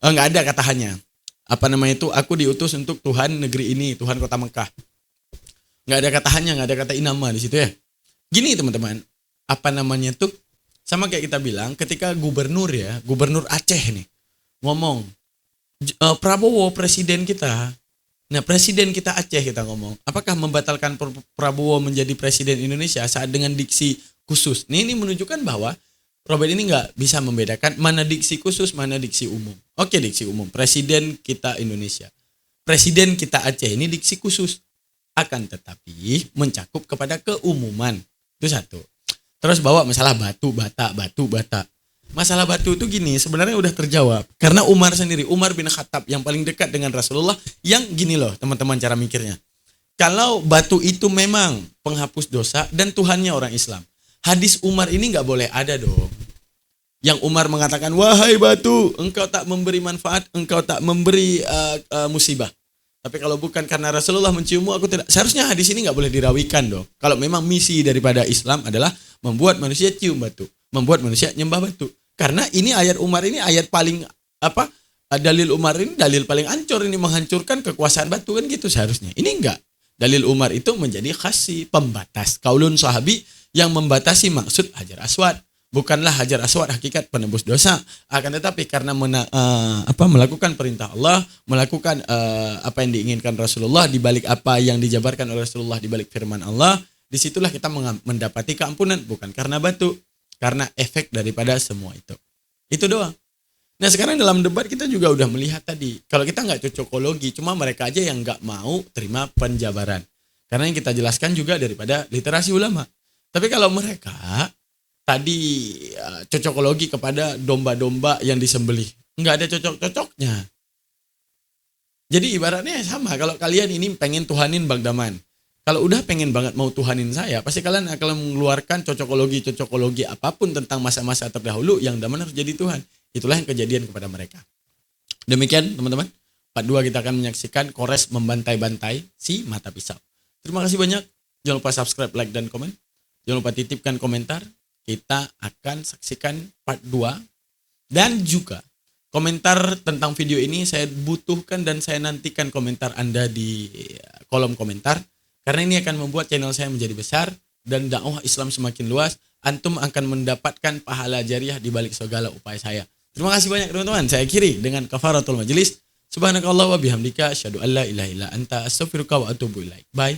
nggak ada kata hanya. Aku diutus untuk Tuhan negeri ini, Tuhan kota Mekah. Nggak ada kata hanya, nggak ada kata inama di situ ya. Gini teman-teman, sama kayak kita bilang ketika gubernur Aceh nih ngomong, Prabowo presiden kita. Nah, presiden kita Aceh kita ngomong, apakah membatalkan Prabowo menjadi presiden Indonesia saat dengan diksi khusus? Ini menunjukkan bahwa Robert ini nggak bisa membedakan mana diksi khusus, mana diksi umum. Oke, diksi umum, presiden kita Indonesia. Presiden kita Aceh ini diksi khusus. Akan tetapi mencakup kepada keumuman. Itu satu. Terus bawa masalah batu bata. Masalah batu itu gini, sebenarnya udah terjawab. Karena Umar bin Khattab yang paling dekat dengan Rasulullah, yang gini loh teman-teman cara mikirnya. Kalau batu itu memang penghapus dosa dan Tuhannya orang Islam, hadis Umar ini nggak boleh ada dong. Yang Umar mengatakan, wahai batu, engkau tak memberi manfaat, engkau tak memberi musibah. Tapi kalau bukan karena Rasulullah menciummu, aku tidak. Seharusnya hadis ini nggak boleh dirawikan dong. Kalau memang misi daripada Islam adalah membuat manusia cium batu, membuat manusia nyembah batu. Karena ini ayat Umar ini ayat paling dalil Umar ini dalil paling ancur, ini menghancurkan kekuasaan batu kan gitu seharusnya. Ini enggak. Dalil Umar itu menjadi khasi, pembatas. Kaulun sahabi yang membatasi maksud Hajar Aswad. Bukanlah Hajar Aswad hakikat penebus dosa, akan tetapi karena melakukan perintah Allah, melakukan apa yang diinginkan Rasulullah, di balik apa yang dijabarkan oleh Rasulullah, di balik firman Allah, disitulah kita mendapati keampunan, bukan karena batu, karena efek daripada semua itu. Itu doang. Nah, sekarang dalam debat kita juga udah melihat tadi, kalau kita nggak cocokologi, cuma mereka aja yang nggak mau terima penjabaran. Karena yang kita jelaskan juga daripada literasi ulama. Tapi kalau mereka tadi cocokologi kepada domba-domba yang disembelih, nggak ada cocok-cocoknya. Jadi ibaratnya sama, kalau kalian ini pengen tuhanin Bang Daman, kalau udah pengen banget mau tuhanin saya, pasti kalian akan mengeluarkan cocokologi apapun tentang masa-masa terdahulu yang Daman harus jadi Tuhan. Itulah yang kejadian kepada mereka. Demikian teman-teman, part 2 kita akan menyaksikan Kores membantai-bantai si mata pisau. Terima kasih banyak, jangan lupa subscribe, like, dan komen. Jangan lupa titipkan komentar. Kita akan saksikan part 2. Dan juga komentar tentang video ini saya butuhkan dan saya nantikan komentar Anda di kolom komentar. Karena ini akan membuat channel saya menjadi besar dan dakwah Islam semakin luas. Antum akan mendapatkan pahala jariah di balik segala upaya saya. Terima kasih banyak teman-teman. Saya akhiri dengan kafaratul majlis. Subhanakallah wa bihamdika asyhadu an la ilaha illa anta astaghfiruka wa atubu ilaik. Bye.